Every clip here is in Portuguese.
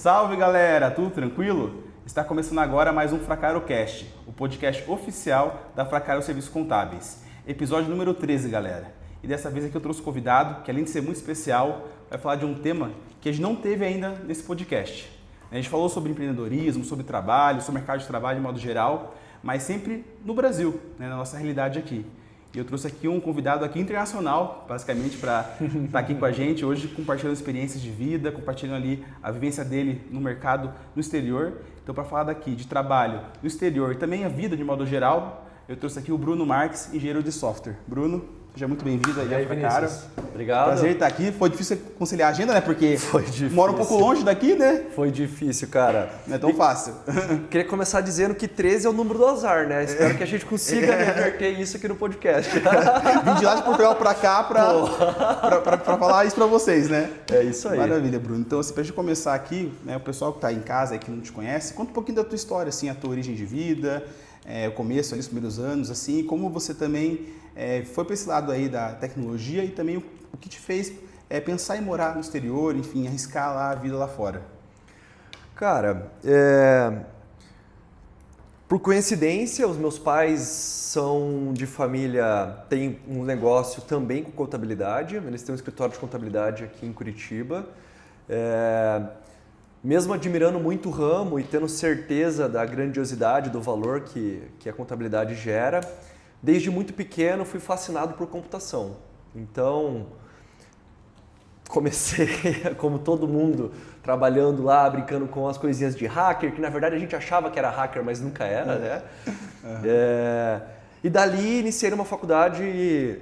Salve galera, tudo tranquilo? Está começando agora mais um FracaroCast, o podcast oficial da Fracaro Serviços Contábeis. Episódio número 13, galera. E dessa vez aqui eu trouxe um convidado que, além de ser muito especial, vai falar de um tema que a gente não teve ainda nesse podcast. A gente falou sobre empreendedorismo, sobre trabalho, sobre mercado de trabalho de modo geral, mas sempre no Brasil, na nossa realidade aqui. E eu trouxe aqui um convidado aqui internacional, basicamente, para estar aqui com a gente hoje, compartilhando experiências de vida, compartilhando ali a vivência dele no mercado no exterior. Então, para falar daqui de trabalho no exterior e também a vida de modo geral, eu trouxe aqui o Bruno Marques, engenheiro de software. Bruno, seja muito bem-vindo aí à Fracaro. Obrigado. Prazer estar aqui. Foi difícil conciliar a agenda, né? Porque foi difícil. Mora um pouco longe daqui, né? Foi difícil, cara. Não é tão fácil. Queria começar dizendo que 13 é o número do azar, né? Espero que a gente consiga reverter isso aqui no podcast. Vim de lá de Portugal para cá para falar isso para vocês, né? É isso aí. Maravilha, Bruno. Então, assim, para a gente começar aqui, né, o pessoal que está em casa e que não te conhece, conta um pouquinho da tua história, assim, a tua origem de vida, o começo, ali, os primeiros anos, assim, como você também foi para esse lado aí da tecnologia e também o que te fez pensar em morar no exterior, enfim, arriscar lá a vida lá fora. Cara, por coincidência, os meus pais são de família, têm um negócio também com contabilidade, eles têm um escritório de contabilidade aqui em Curitiba. Mesmo admirando muito o ramo e tendo certeza da grandiosidade do valor que a contabilidade gera, desde muito pequeno fui fascinado por computação. Então, comecei, como todo mundo, trabalhando lá, brincando com as coisinhas de hacker, que na verdade a gente achava que era hacker, mas nunca era, né? Uhum. E dali iniciei uma faculdade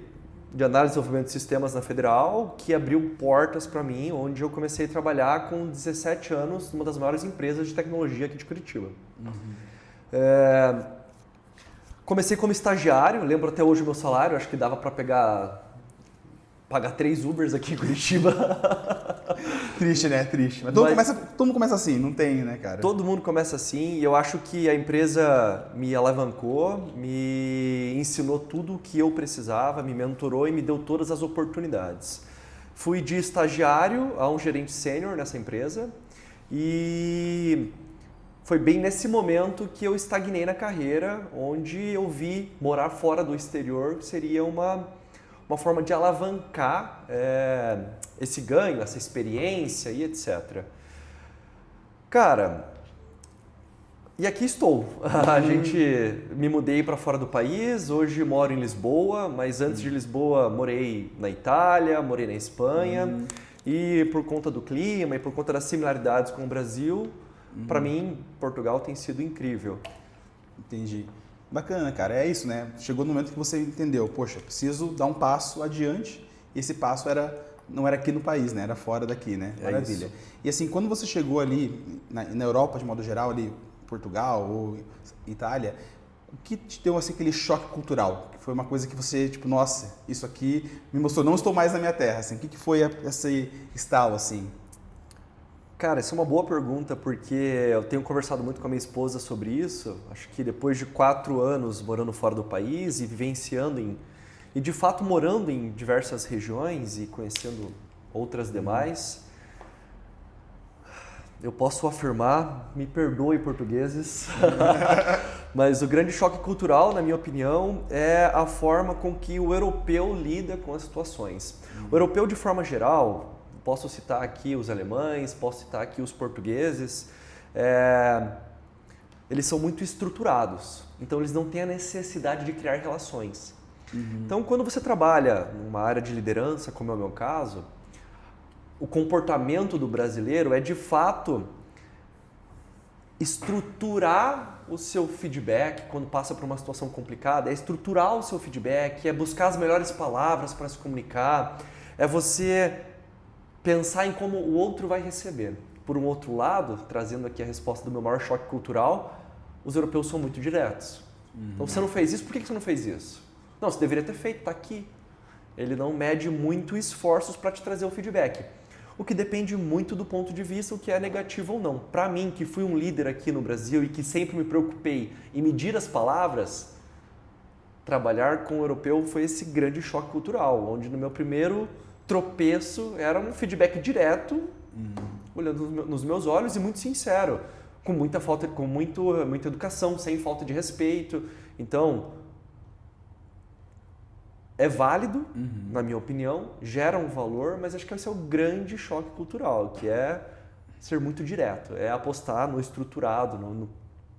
de análise e desenvolvimento de sistemas na Federal, que abriu portas para mim, onde eu comecei a trabalhar com 17 anos numa das maiores empresas de tecnologia aqui de Curitiba. Uhum. Comecei como estagiário, lembro até hoje o meu salário, acho que dava para pagar 3 Ubers aqui em Curitiba. Triste, né? Triste. Mas todo mundo começa assim, não tem, né, cara? Todo mundo começa assim e eu acho que a empresa me alavancou, me ensinou tudo o que eu precisava, me mentorou e me deu todas as oportunidades. Fui de estagiário a um gerente sênior nessa empresa e foi bem nesse momento que eu estagnei na carreira, onde eu vi morar fora do exterior seria uma forma de alavancar esse ganho, essa experiência e etc. Cara, e aqui estou. Me mudei para fora do país, hoje moro em Lisboa, mas antes de Lisboa morei na Itália, morei na Espanha e por conta do clima e por conta das similaridades com o Brasil, para mim, Portugal tem sido incrível. Entendi. Bacana, cara. É isso, né? Chegou no momento que você entendeu, poxa, preciso dar um passo adiante e esse passo não era aqui no país, né? Era fora daqui, né? Maravilha. Isso. E assim, quando você chegou ali na Europa, de modo geral, ali Portugal ou Itália, o que te deu assim, aquele choque cultural? Que foi uma coisa que você, tipo, nossa, isso aqui me mostrou, não estou mais na minha terra, assim. O que foi esse estalo, assim? Cara, essa é uma boa pergunta porque eu tenho conversado muito com a minha esposa sobre isso. Acho que depois de 4 anos morando fora do país e vivenciando e de fato morando em diversas regiões e conhecendo outras demais, eu posso afirmar, me perdoe portugueses, mas o grande choque cultural, na minha opinião, é a forma com que o europeu lida com as situações. O europeu, de forma geral, posso citar aqui os alemães, posso citar aqui os portugueses, eles são muito estruturados, então eles não têm a necessidade de criar relações. Uhum. Então, quando você trabalha numa área de liderança, como é o meu caso, o comportamento do brasileiro é, de fato, estruturar o seu feedback quando passa por uma situação complicada, é estruturar o seu feedback, é buscar as melhores palavras para se comunicar, é você pensar em como o outro vai receber. Por um outro lado, trazendo aqui a resposta do meu maior choque cultural, os europeus são muito diretos. Então, você não fez isso, por que você não fez isso? Não, você deveria ter feito, está aqui. Ele não mede muito esforços para te trazer o feedback. O que depende muito do ponto de vista, o que é negativo ou não. Para mim, que fui um líder aqui no Brasil e que sempre me preocupei em medir as palavras, trabalhar com o europeu foi esse grande choque cultural, onde no meu primeiro tropeço era um feedback direto, olhando nos meus olhos e muito sincero, com muita educação, sem falta de respeito. Então, é válido, na minha opinião, gera um valor, mas acho que esse é o grande choque cultural, que é ser muito direto, é apostar no estruturado,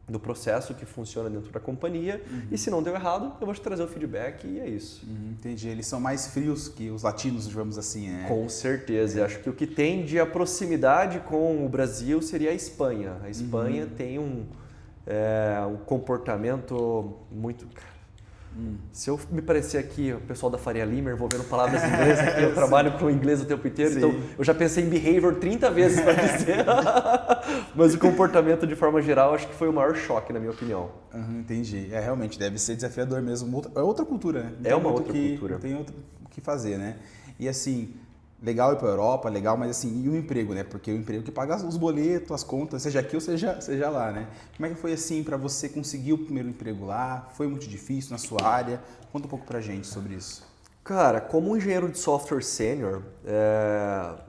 no processo que funciona dentro da companhia, e se não deu errado, eu vou te trazer o feedback e é isso. Entendi, eles são mais frios que os latinos, digamos assim. Com certeza, acho que o que tem de proximidade com o Brasil seria a Espanha. A Espanha tem um comportamento muito... Se eu me parecer aqui o pessoal da Faria Lima envolvendo palavras inglesas, aqui eu trabalho com inglês o tempo inteiro, então eu já pensei em behavior 30 vezes para dizer. Mas o comportamento de forma geral acho que foi o maior choque, na minha opinião. Entendi. Realmente deve ser desafiador mesmo. É outra cultura, né? É uma outra cultura. Não tem outro o que fazer, né? E assim, legal ir para a Europa, legal, mas assim, e o emprego, né? Porque o emprego que paga os boletos, as contas, seja aqui ou seja lá, né? Como é que foi assim para você conseguir o primeiro emprego lá? Foi muito difícil na sua área? Conta um pouco pra gente sobre isso. Cara, como engenheiro de software sênior,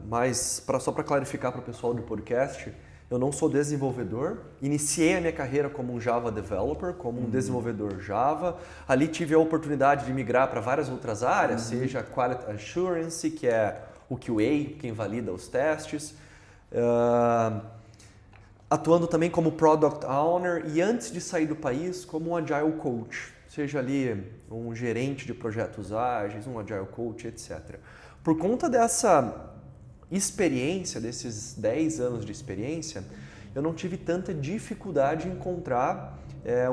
mas só para clarificar para o pessoal do podcast, eu não sou desenvolvedor, iniciei a minha carreira como um Java developer, como um desenvolvedor Java. Ali tive a oportunidade de migrar para várias outras áreas, seja Quality Assurance, que é o QA, quem valida os testes, atuando também como Product Owner e antes de sair do país como um Agile Coach, seja ali um gerente de projetos ágeis, um Agile Coach, etc. Por conta dessa experiência, desses 10 anos de experiência, eu não tive tanta dificuldade em encontrar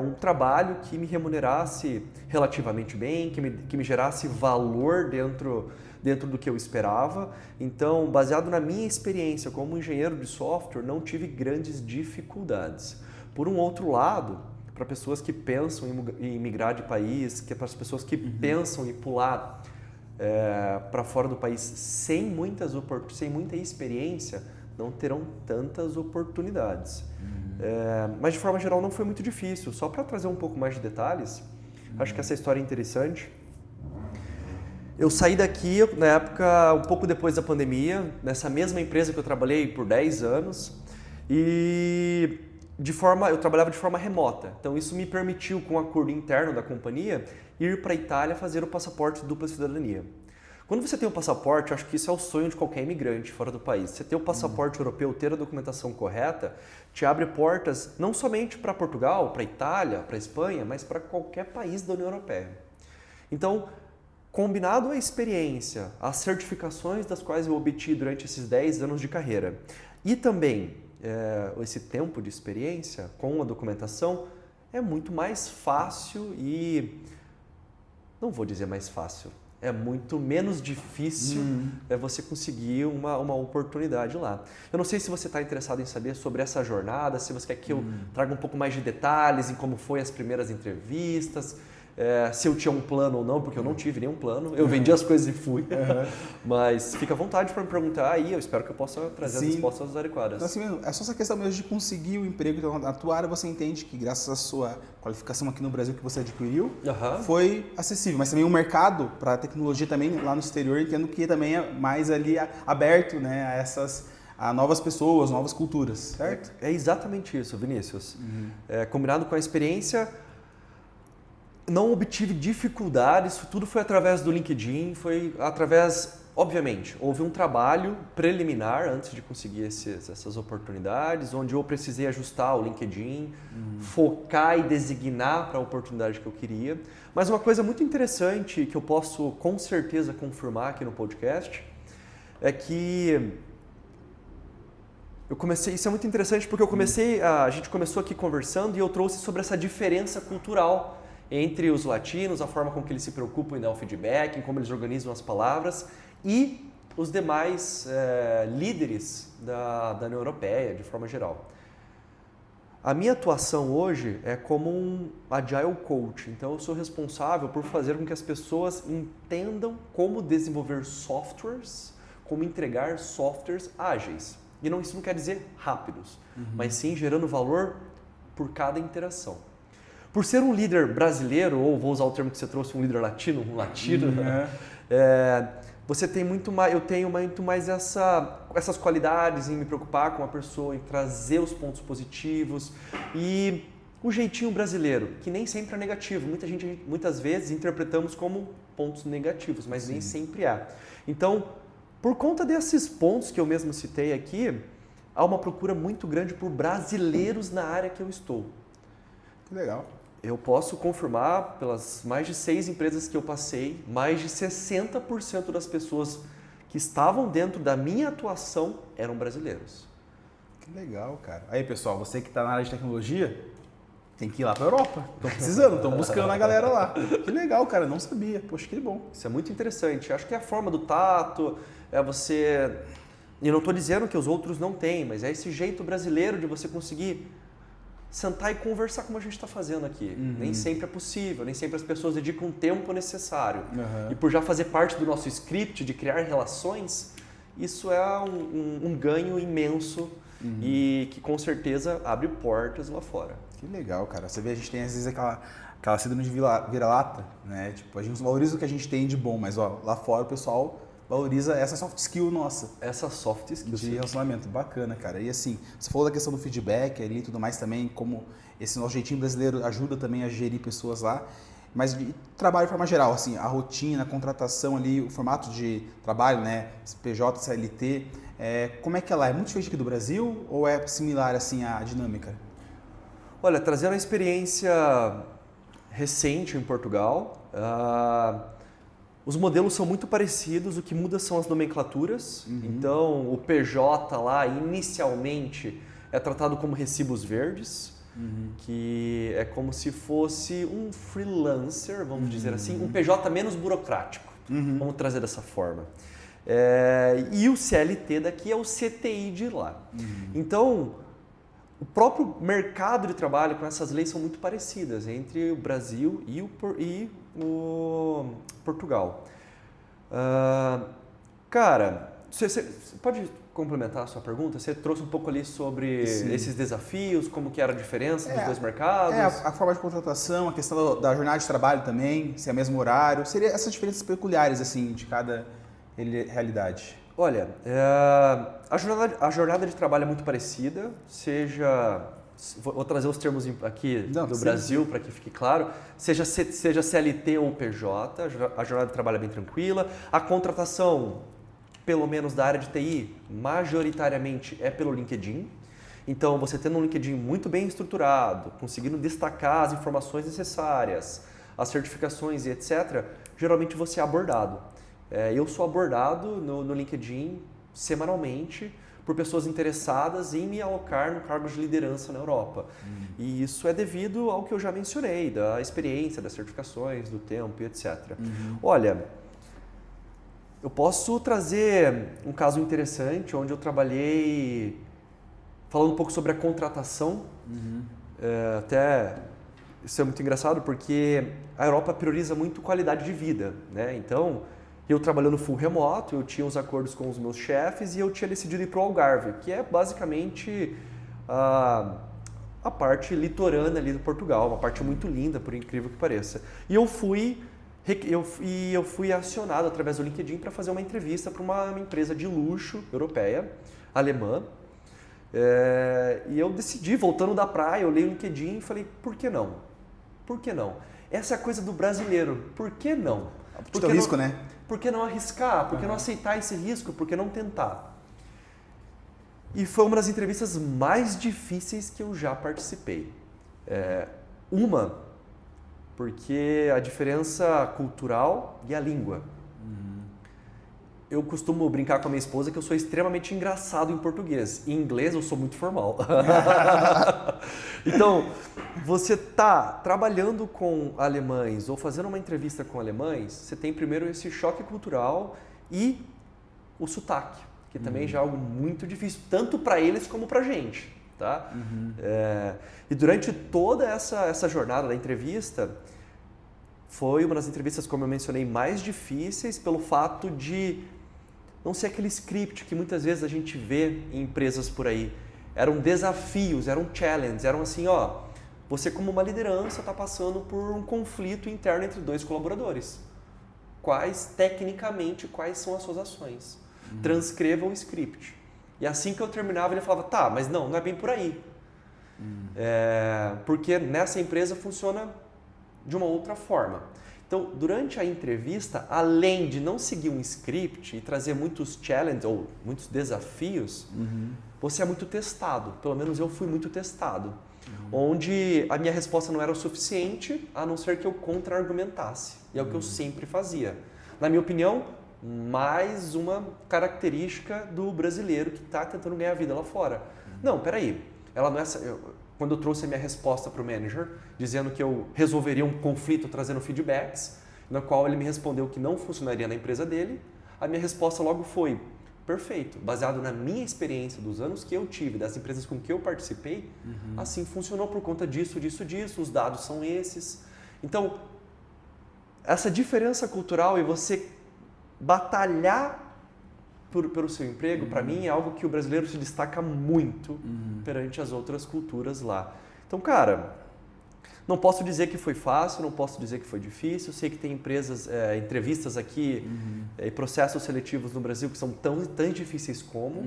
um trabalho que me remunerasse relativamente bem, que me gerasse valor dentro do que eu esperava. Então, baseado na minha experiência como engenheiro de software, não tive grandes dificuldades. Por um outro lado, para pessoas que pensam em migrar de país, que é para as pessoas que pensam em pular para fora do país sem muita experiência, não terão tantas oportunidades. Mas de forma geral não foi muito difícil. Só para trazer um pouco mais de detalhes, acho que essa história é interessante. Eu saí daqui na época, um pouco depois da pandemia, nessa mesma empresa que eu trabalhei por 10 anos e eu trabalhava de forma remota. Então isso me permitiu, com um acordo interno da companhia, ir para a Itália fazer o passaporte de dupla cidadania. Quando você tem um passaporte, acho que isso é o sonho de qualquer imigrante fora do país. Você ter o passaporte europeu, ter a documentação correta, te abre portas não somente para Portugal, para Itália, para Espanha, mas para qualquer país da União Europeia. Então, combinado a experiência, as certificações das quais eu obtive durante esses 10 anos de carreira e também esse tempo de experiência com a documentação, é muito mais fácil e... não vou dizer mais fácil, é muito menos difícil você conseguir uma oportunidade lá. Eu não sei se você está interessado em saber sobre essa jornada, se você quer que eu traga um pouco mais de detalhes em como foi as primeiras entrevistas, se eu tinha um plano ou não, porque eu não tive nenhum plano, eu vendi as coisas e fui. Mas fica à vontade para me perguntar aí, eu espero que eu possa trazer as respostas adequadas. Então, assim mesmo, é só essa questão mesmo de conseguir o emprego. Então, na tua área você entende que graças à sua qualificação aqui no Brasil que você adquiriu, foi acessível, mas também o mercado para a tecnologia também lá no exterior, entendo que também é mais ali aberto, né, a novas pessoas, novas culturas, certo? É exatamente isso, Vinícius. Combinado com a experiência, não obtive dificuldades, isso tudo foi através do LinkedIn, foi através, obviamente, houve um trabalho preliminar antes de conseguir essas oportunidades, onde eu precisei ajustar o LinkedIn, focar e designar para a oportunidade que eu queria. Mas uma coisa muito interessante que eu posso com certeza confirmar aqui no podcast é que isso é muito interessante porque a gente começou aqui conversando e eu trouxe sobre essa diferença cultural entre os latinos, a forma com que eles se preocupam em dar o feedback, em como eles organizam as palavras e os demais líderes da União Europeia, de forma geral. A minha atuação hoje é como um Agile Coach, então eu sou responsável por fazer com que as pessoas entendam como desenvolver softwares, como entregar softwares ágeis. E isso não quer dizer rápidos, mas sim gerando valor por cada interação. Por ser um líder brasileiro, ou vou usar o termo que você trouxe, um líder latino, eu tenho muito mais essa essas qualidades, em me preocupar com a pessoa, em trazer os pontos positivos e o jeitinho brasileiro, que nem sempre é negativo. Muitas vezes interpretamos como pontos negativos, mas Sim. nem sempre é. Então, por conta desses pontos que eu mesmo citei aqui, há uma procura muito grande por brasileiros na área que eu estou. Que legal. Eu posso confirmar, pelas mais de 6 empresas que eu passei, mais de 60% das pessoas que estavam dentro da minha atuação eram brasileiros. Que legal, cara. Aí, pessoal, você que está na área de tecnologia, tem que ir lá para a Europa. Estão precisando, estão buscando a galera lá. Que legal, cara. Não sabia. Poxa, que bom. Isso é muito interessante. Acho que é a forma do tato, é você... E não estou dizendo que os outros não têm, mas é esse jeito brasileiro de você conseguir sentar e conversar como a gente está fazendo aqui. Nem sempre é possível, nem sempre as pessoas dedicam o tempo necessário. E por já fazer parte do nosso script de criar relações, isso é um ganho imenso e que com certeza abre portas lá fora. Que legal, cara. Você vê, a gente tem às vezes aquela síndrome de vira-lata, né? Tipo, a gente valoriza o que a gente tem de bom, mas ó, lá fora o pessoal valoriza essa soft skill nossa. Essa soft skill. De relacionamento. Bacana, cara. E assim, você falou da questão do feedback ali e tudo mais também, como esse nosso jeitinho brasileiro ajuda também a gerir pessoas lá. Mas de trabalho de forma geral, assim, a rotina, a contratação ali, o formato de trabalho, né? PJ, CLT, como é que ela é? Muito diferente aqui do Brasil ou é similar, assim, a dinâmica? Olha, trazendo a experiência recente em Portugal, os modelos são muito parecidos, o que muda são as nomenclaturas. Então, o PJ lá, inicialmente, é tratado como recibos verdes, que é como se fosse um freelancer, vamos dizer assim, um PJ menos burocrático, vamos trazer dessa forma. E o CLT daqui é o CTI de lá. Então, o próprio mercado de trabalho com essas leis são muito parecidas entre o Brasil e o Portugal. Cara, você pode complementar a sua pergunta? Você trouxe um pouco ali sobre esses desafios, como que era a diferença dos dois mercados? A forma de contratação, a questão da jornada de trabalho também, se é mesmo horário, seria essas diferenças peculiares assim de cada realidade. Olha, a jornada de trabalho é muito parecida, vou trazer os termos aqui do Brasil para que fique claro, seja CLT ou PJ, a jornada de trabalho é bem tranquila, a contratação, pelo menos da área de TI, majoritariamente é pelo LinkedIn, então você tendo um LinkedIn muito bem estruturado, conseguindo destacar as informações necessárias, as certificações e etc., geralmente você é abordado. Eu sou abordado no LinkedIn semanalmente por pessoas interessadas em me alocar no cargo de liderança na Europa. E isso é devido ao que eu já mencionei, da experiência, das certificações, do tempo e etc. Olha, eu posso trazer um caso interessante onde eu trabalhei falando um pouco sobre a contratação. Até isso é muito engraçado porque a Europa prioriza muito qualidade de vida, né? Então, eu trabalhando full remoto, eu tinha os acordos com os meus chefes e eu tinha decidido ir para o Algarve, que é basicamente a parte litorânea ali do Portugal, uma parte muito linda, por incrível que pareça. E eu fui acionado através do LinkedIn para fazer uma entrevista para uma empresa de luxo europeia, alemã. E eu decidi, voltando da praia, eu olhei o LinkedIn e falei, por que não? Por que não? Essa é a coisa do brasileiro, por que não? Porque é o risco, né? Por que não arriscar? Por que não aceitar esse risco? Por que não tentar? E foi uma das entrevistas mais difíceis que eu já participei. Porque a diferença cultural e a língua. Eu costumo brincar com a minha esposa que eu sou extremamente engraçado em português. Em inglês eu sou muito formal. Então, você está trabalhando com alemães ou fazendo uma entrevista com alemães, você tem primeiro esse choque cultural e o sotaque, que também já é algo muito difícil, tanto para eles como para a gente. Tá? E durante toda essa jornada da entrevista, foi uma das entrevistas, como eu mencionei, mais difíceis pelo fato de não ser aquele script que muitas vezes a gente vê em empresas por aí. Eram desafios, eram challenges, eram assim, você como uma liderança está passando por um conflito interno entre 2 colaboradores. Tecnicamente, quais são as suas ações? Transcreva o script. E assim que eu terminava, ele falava, tá, mas não é bem por aí. Porque nessa empresa funciona de uma outra forma. Então, durante a entrevista, além de não seguir um script e trazer muitos challenges ou muitos desafios, você é muito testado. Pelo menos eu fui muito testado. Onde a minha resposta não era o suficiente, a não ser que eu contra-argumentasse. E é o que eu sempre fazia. Na minha opinião, mais uma característica do brasileiro que está tentando ganhar a vida lá fora. Não, peraí. Ela não é... Quando eu trouxe a minha resposta para o manager, dizendo que eu resolveria um conflito trazendo feedbacks, na qual ele me respondeu que não funcionaria na empresa dele, a minha resposta logo foi, perfeito, baseado na minha experiência dos anos que eu tive, das empresas com que eu participei, assim funcionou por conta disso, os dados são esses. Então, essa diferença cultural e você batalhar pelo seu emprego, para mim, é algo que o brasileiro se destaca muito perante as outras culturas lá. Então, cara, não posso dizer que foi fácil, não posso dizer que foi difícil. Eu sei que tem entrevistas aqui e processos seletivos no Brasil que são tão difíceis como.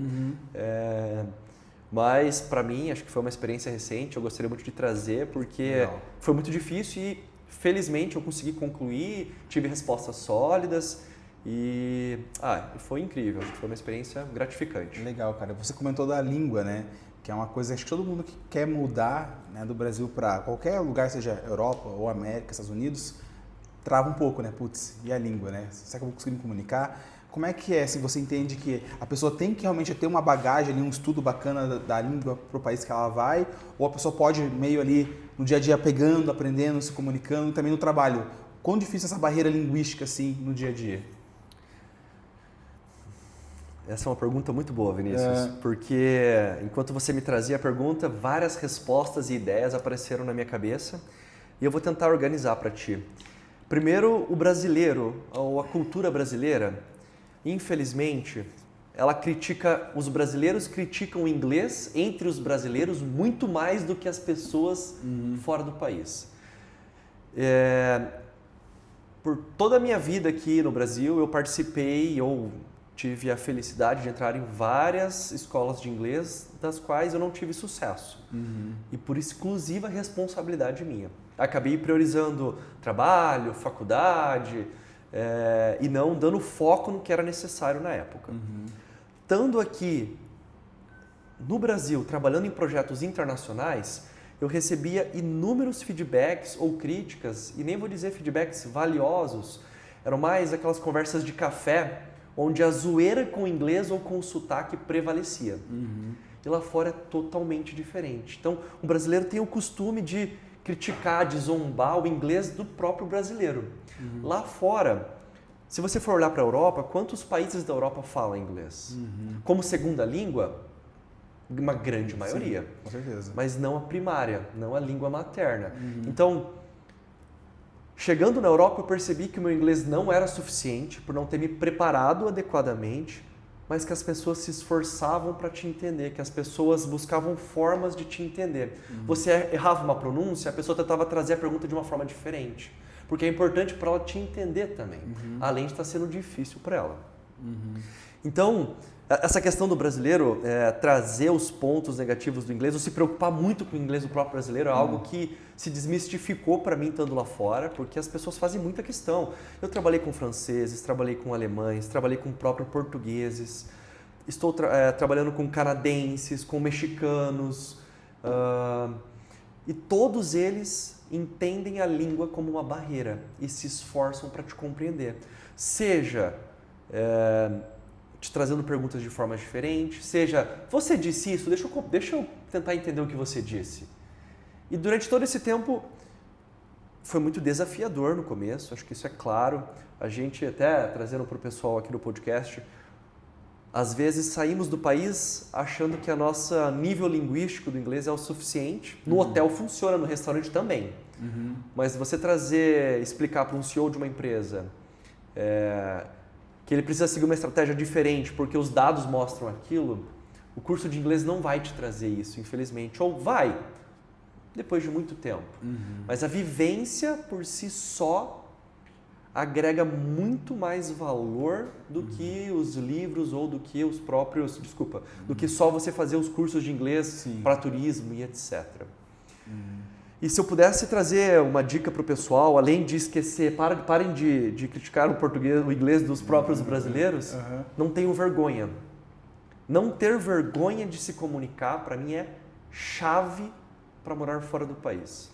Mas, para mim, acho que foi uma experiência recente. Eu gostaria muito de trazer, porque foi muito difícil e, felizmente, eu consegui concluir, tive respostas sólidas. E foi incrível, foi uma experiência gratificante. Legal, cara. Você comentou da língua, né? Que é uma coisa que todo mundo que quer mudar, né, do Brasil para qualquer lugar, seja Europa ou América, Estados Unidos, trava um pouco, né? Putz, e a língua, né? Será que eu vou conseguir me comunicar? Como é que é, se você entende que a pessoa tem que realmente ter uma bagagem ali, um estudo bacana da língua para o país que ela vai, ou a pessoa pode meio ali no dia a dia pegando, aprendendo, se comunicando, e também no trabalho? Quão difícil é essa barreira linguística assim no dia a dia? Essa é uma pergunta muito boa, Vinícius, porque enquanto você me trazia a pergunta, várias respostas e ideias apareceram na minha cabeça e eu vou tentar organizar para ti. Primeiro, o brasileiro, ou a cultura brasileira, infelizmente, os brasileiros criticam o inglês entre os brasileiros muito mais do que as pessoas fora do país. Por toda a minha vida aqui no Brasil, eu participei ou tive a felicidade de entrar em várias escolas de inglês, das quais eu não tive sucesso. E por exclusiva responsabilidade minha. Acabei priorizando trabalho, faculdade, e não dando foco no que era necessário na época. Estando aqui no Brasil, trabalhando em projetos internacionais, eu recebia inúmeros feedbacks ou críticas, e nem vou dizer feedbacks valiosos, eram mais aquelas conversas de café, onde a zoeira com o inglês ou com o sotaque prevalecia. E lá fora é totalmente diferente. Então, o brasileiro tem o costume de criticar, de zombar o inglês do próprio brasileiro. Lá fora, se você for olhar para a Europa, quantos países da Europa falam inglês? Como segunda língua, uma grande maioria. Sim, com certeza. Mas não a primária, não a língua materna. Então, chegando na Europa, eu percebi que o meu inglês não era suficiente por não ter me preparado adequadamente, mas que as pessoas se esforçavam para te entender, que as pessoas buscavam formas de te entender. Você errava uma pronúncia, a pessoa tentava trazer a pergunta de uma forma diferente, porque é importante para ela te entender também, além de estar sendo difícil para ela. Então, essa questão do brasileiro trazer os pontos negativos do inglês, ou se preocupar muito com o inglês do próprio brasileiro, é algo que se desmistificou para mim estando lá fora, porque as pessoas fazem muita questão. Eu trabalhei com franceses, trabalhei com alemães, trabalhei com próprios portugueses, estou trabalhando com canadenses, com mexicanos, e todos eles entendem a língua como uma barreira e se esforçam para te compreender. Seja te trazendo perguntas de forma diferente, seja, você disse isso, deixa eu tentar entender o que você disse. E durante todo esse tempo, foi muito desafiador no começo, acho que isso é claro. A gente até, trazendo para o pessoal aqui do podcast, às vezes saímos do país achando que a nossa nível linguístico do inglês é o suficiente. No hotel funciona, no restaurante também. Mas você explicar para um CEO de uma empresa que ele precisa seguir uma estratégia diferente porque os dados mostram aquilo, o curso de inglês não vai te trazer isso, infelizmente. Ou vai, depois de muito tempo. Mas a vivência por si só agrega muito mais valor do que os livros ou do que os próprios, do que só você fazer os cursos de inglês para turismo e etc. E se eu pudesse trazer uma dica para o pessoal, além de esquecer, parem de criticar o inglês dos próprios brasileiros, não tenham vergonha. Não ter vergonha de se comunicar, para mim, é chave para morar fora do país.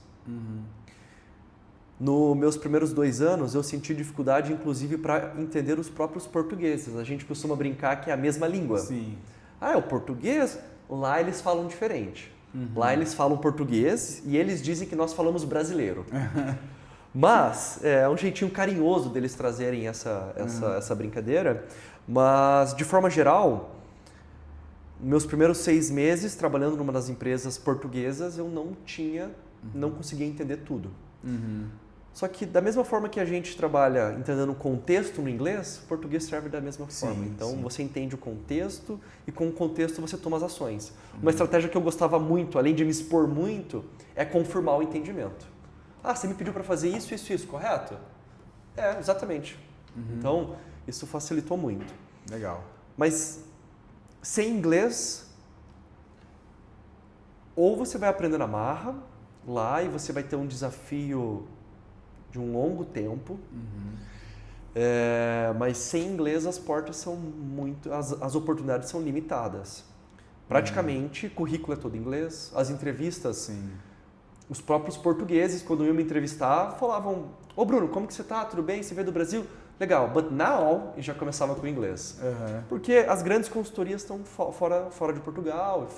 Nos meus primeiros 2 anos, eu senti dificuldade, inclusive, para entender os próprios portugueses. A gente costuma brincar que é a mesma língua. Sim. É o português? Lá eles falam diferente. Lá eles falam português e eles dizem que nós falamos brasileiro. Mas é um jeitinho carinhoso deles trazerem essa brincadeira. Mas, de forma geral, meus primeiros 6 meses trabalhando numa das empresas portuguesas, eu não conseguia entender tudo. Só que da mesma forma que a gente trabalha entendendo o contexto no inglês, o português serve da mesma forma. Então você entende o contexto e com o contexto você toma as ações. Uma estratégia que eu gostava muito, além de me expor muito, é confirmar o entendimento. Você me pediu para fazer isso, correto? Exatamente. Então isso facilitou muito. Legal. Mas sem inglês, ou você vai aprender na marra lá e você vai ter um desafio de um longo tempo, mas sem inglês as portas são as oportunidades são limitadas. Praticamente, currículo é todo em inglês, as entrevistas, os próprios portugueses, quando iam me entrevistar, falavam: "Ô Bruno, como que você tá? Tudo bem? Você veio do Brasil? Legal, but now..." E já começava com o inglês. Porque as grandes consultorias estão fora de Portugal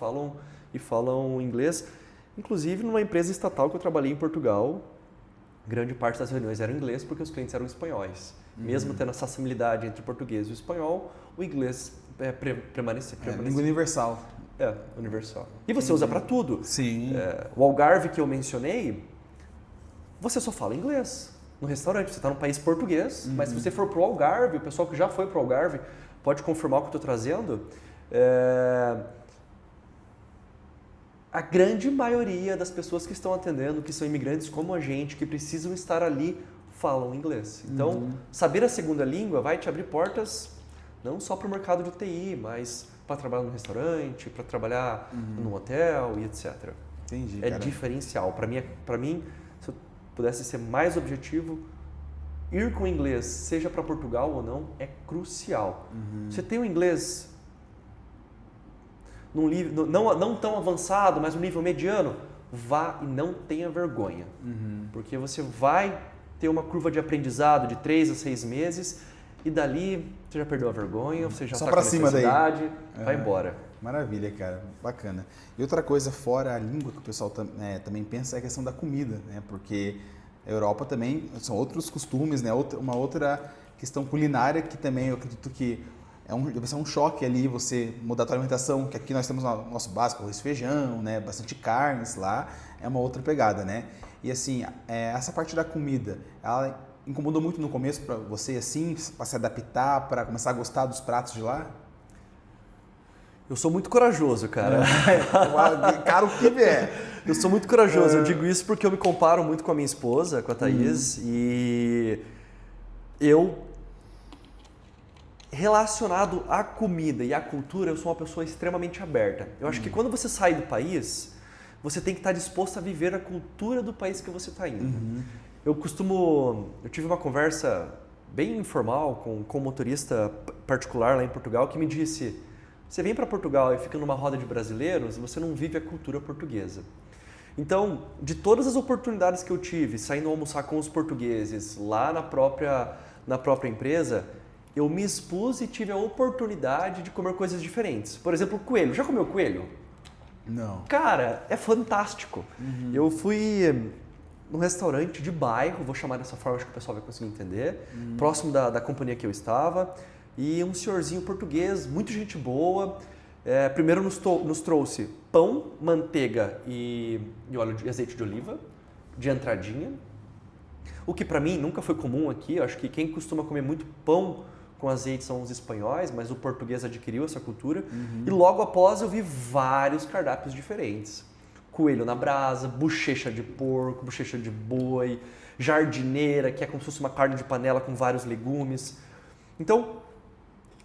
e falam inglês. Inclusive, numa empresa estatal que eu trabalhei em Portugal, grande parte das reuniões era em inglês porque os clientes eram espanhóis. Mesmo tendo essa similaridade entre o português e o espanhol, o inglês permanecia. Língua universal. Universal. E você usa para tudo. Sim. O Algarve que eu mencionei, você só fala inglês. No restaurante, você está num país português, mas se você for para o Algarve, o pessoal que já foi para o Algarve pode confirmar o que eu estou trazendo, a grande maioria das pessoas que estão atendendo, que são imigrantes como a gente, que precisam estar ali, falam inglês. Então, saber a segunda língua vai te abrir portas não só para o mercado de TI, mas para trabalhar no restaurante, para trabalhar num hotel e etc. Entendi, cara. Diferencial. Para mim, se eu pudesse ser mais objetivo, ir com inglês, seja para Portugal ou não, é crucial. Você tem o inglês num nível não tão avançado, mas um nível mediano, vá e não tenha vergonha. Porque você vai ter uma curva de aprendizado de 3 a 6 meses e dali você já perdeu a vergonha, você já está com a necessidade, vai embora. Maravilha, cara. Bacana. E outra coisa, fora a língua que o pessoal também pensa, é a questão da comida, né? Porque a Europa também são outros costumes, né? Uma outra questão culinária que também eu acredito que vai ser um choque ali você mudar a tua alimentação, que aqui nós temos o nosso básico, arroz e feijão, né? Bastante carnes lá, é uma outra pegada, né? E assim, essa parte da comida, ela incomodou muito no começo para você, assim, para se adaptar, para começar a gostar dos pratos de lá? Eu sou muito corajoso, cara. Cara, o que vier. Eu sou muito corajoso. Eu digo isso porque eu me comparo muito com a minha esposa, com a Thaís, e eu, relacionado à comida e à cultura, eu sou uma pessoa extremamente aberta. Eu acho que quando você sai do país, você tem que estar disposto a viver a cultura do país que você está indo. Eu tive uma conversa bem informal com um motorista particular lá em Portugal que me disse: você vem para Portugal e fica numa roda de brasileiros, você não vive a cultura portuguesa. Então, de todas as oportunidades que eu tive, saindo almoçar com os portugueses lá na própria empresa, eu me expus e tive a oportunidade de comer coisas diferentes. Por exemplo, coelho. Já comeu coelho? Não. Cara, é fantástico. Eu fui num restaurante de bairro, vou chamar dessa forma, acho que o pessoal vai conseguir entender, próximo da companhia que eu estava, e um senhorzinho português, muito gente boa, primeiro nos trouxe pão, manteiga e óleo de azeite de oliva, de entradinha, o que para mim nunca foi comum aqui. Eu acho que quem costuma comer muito pão com azeite são os espanhóis, mas o português adquiriu essa cultura, e logo após eu vi vários cardápios diferentes. coelho na brasa, bochecha de porco, bochecha de boi, jardineira, que é como se fosse uma carne de panela com vários legumes. Então,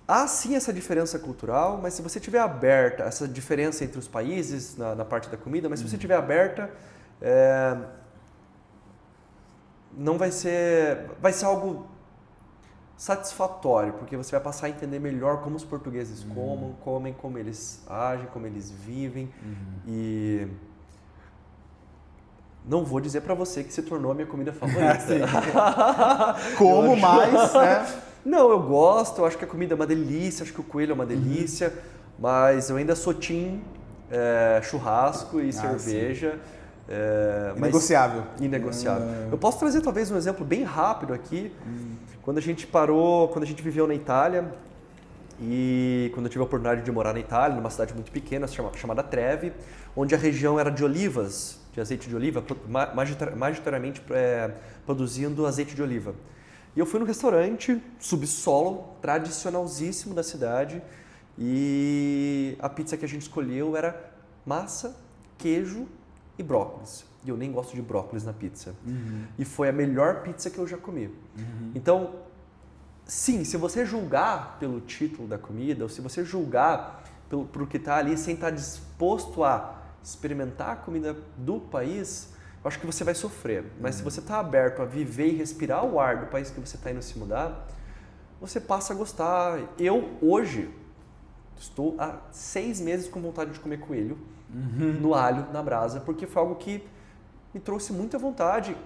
há sim essa diferença cultural, mas se você tiver aberta, essa diferença entre os países na parte da comida, mas se você tiver aberta, não vai ser algo satisfatório, porque você vai passar a entender melhor como os portugueses comem, como eles agem, como eles vivem. E não vou dizer pra você que se tornou a minha comida favorita. Como mais, né? Não, eu gosto, eu acho que a comida é uma delícia, acho que o coelho é uma delícia, mas eu ainda sou team churrasco e cerveja. Inegociável. Inegociável. Eu posso trazer talvez um exemplo bem rápido aqui. Quando a gente viveu na Itália e quando eu tive a oportunidade de morar na Itália, numa cidade muito pequena chamada Treve, onde a região era de olivas, de azeite de oliva, majoritariamente produzindo azeite de oliva. E eu fui num restaurante subsolo, tradicionalzíssimo da cidade, e a pizza que a gente escolheu era massa, queijo e brócolis. E eu nem gosto de brócolis na pizza. E foi a melhor pizza que eu já comi. Então, sim, se você julgar pelo título da comida, ou se você julgar por que está ali sem estar disposto a experimentar a comida do país, eu acho que você vai sofrer. Mas se você está aberto a viver e respirar o ar do país que você está indo se mudar, você passa a gostar. Eu, hoje, estou há 6 meses com vontade de comer coelho no alho, na brasa, porque foi algo que me trouxe muita vontade.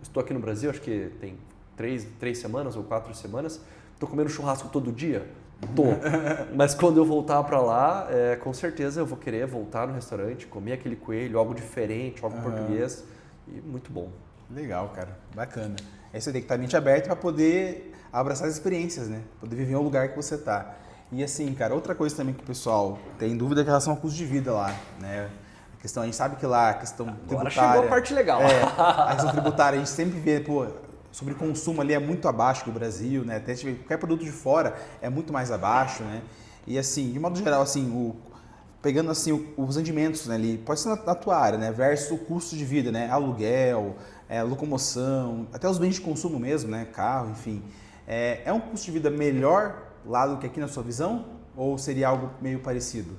Estou aqui no Brasil, acho que tem 3 semanas ou 4 semanas, estou comendo churrasco todo dia? Tô. Mas quando eu voltar para lá, com certeza eu vou querer voltar no restaurante, comer aquele coelho, algo diferente, algo português, e muito bom. Legal, cara. Bacana. Aí você tem que estar mente aberta para poder abraçar as experiências, né? Poder viver o lugar que você tá. E assim, cara, outra coisa também que o pessoal tem dúvida é com relação ao custo de vida lá, né? A gente sabe que lá a questão tributária... Agora chegou a parte legal. A questão tributária, a gente sempre vê, sobre consumo ali é muito abaixo do Brasil, né? Até qualquer produto de fora é muito mais abaixo, né? E assim, de modo geral, assim, pegando assim os rendimentos, né, ali, pode ser na tua área, né? Versus o custo de vida, né? Aluguel, locomoção, até os bens de consumo mesmo, né? Carro, enfim. É um custo de vida melhor lá do que aqui na sua visão? Ou seria algo meio parecido?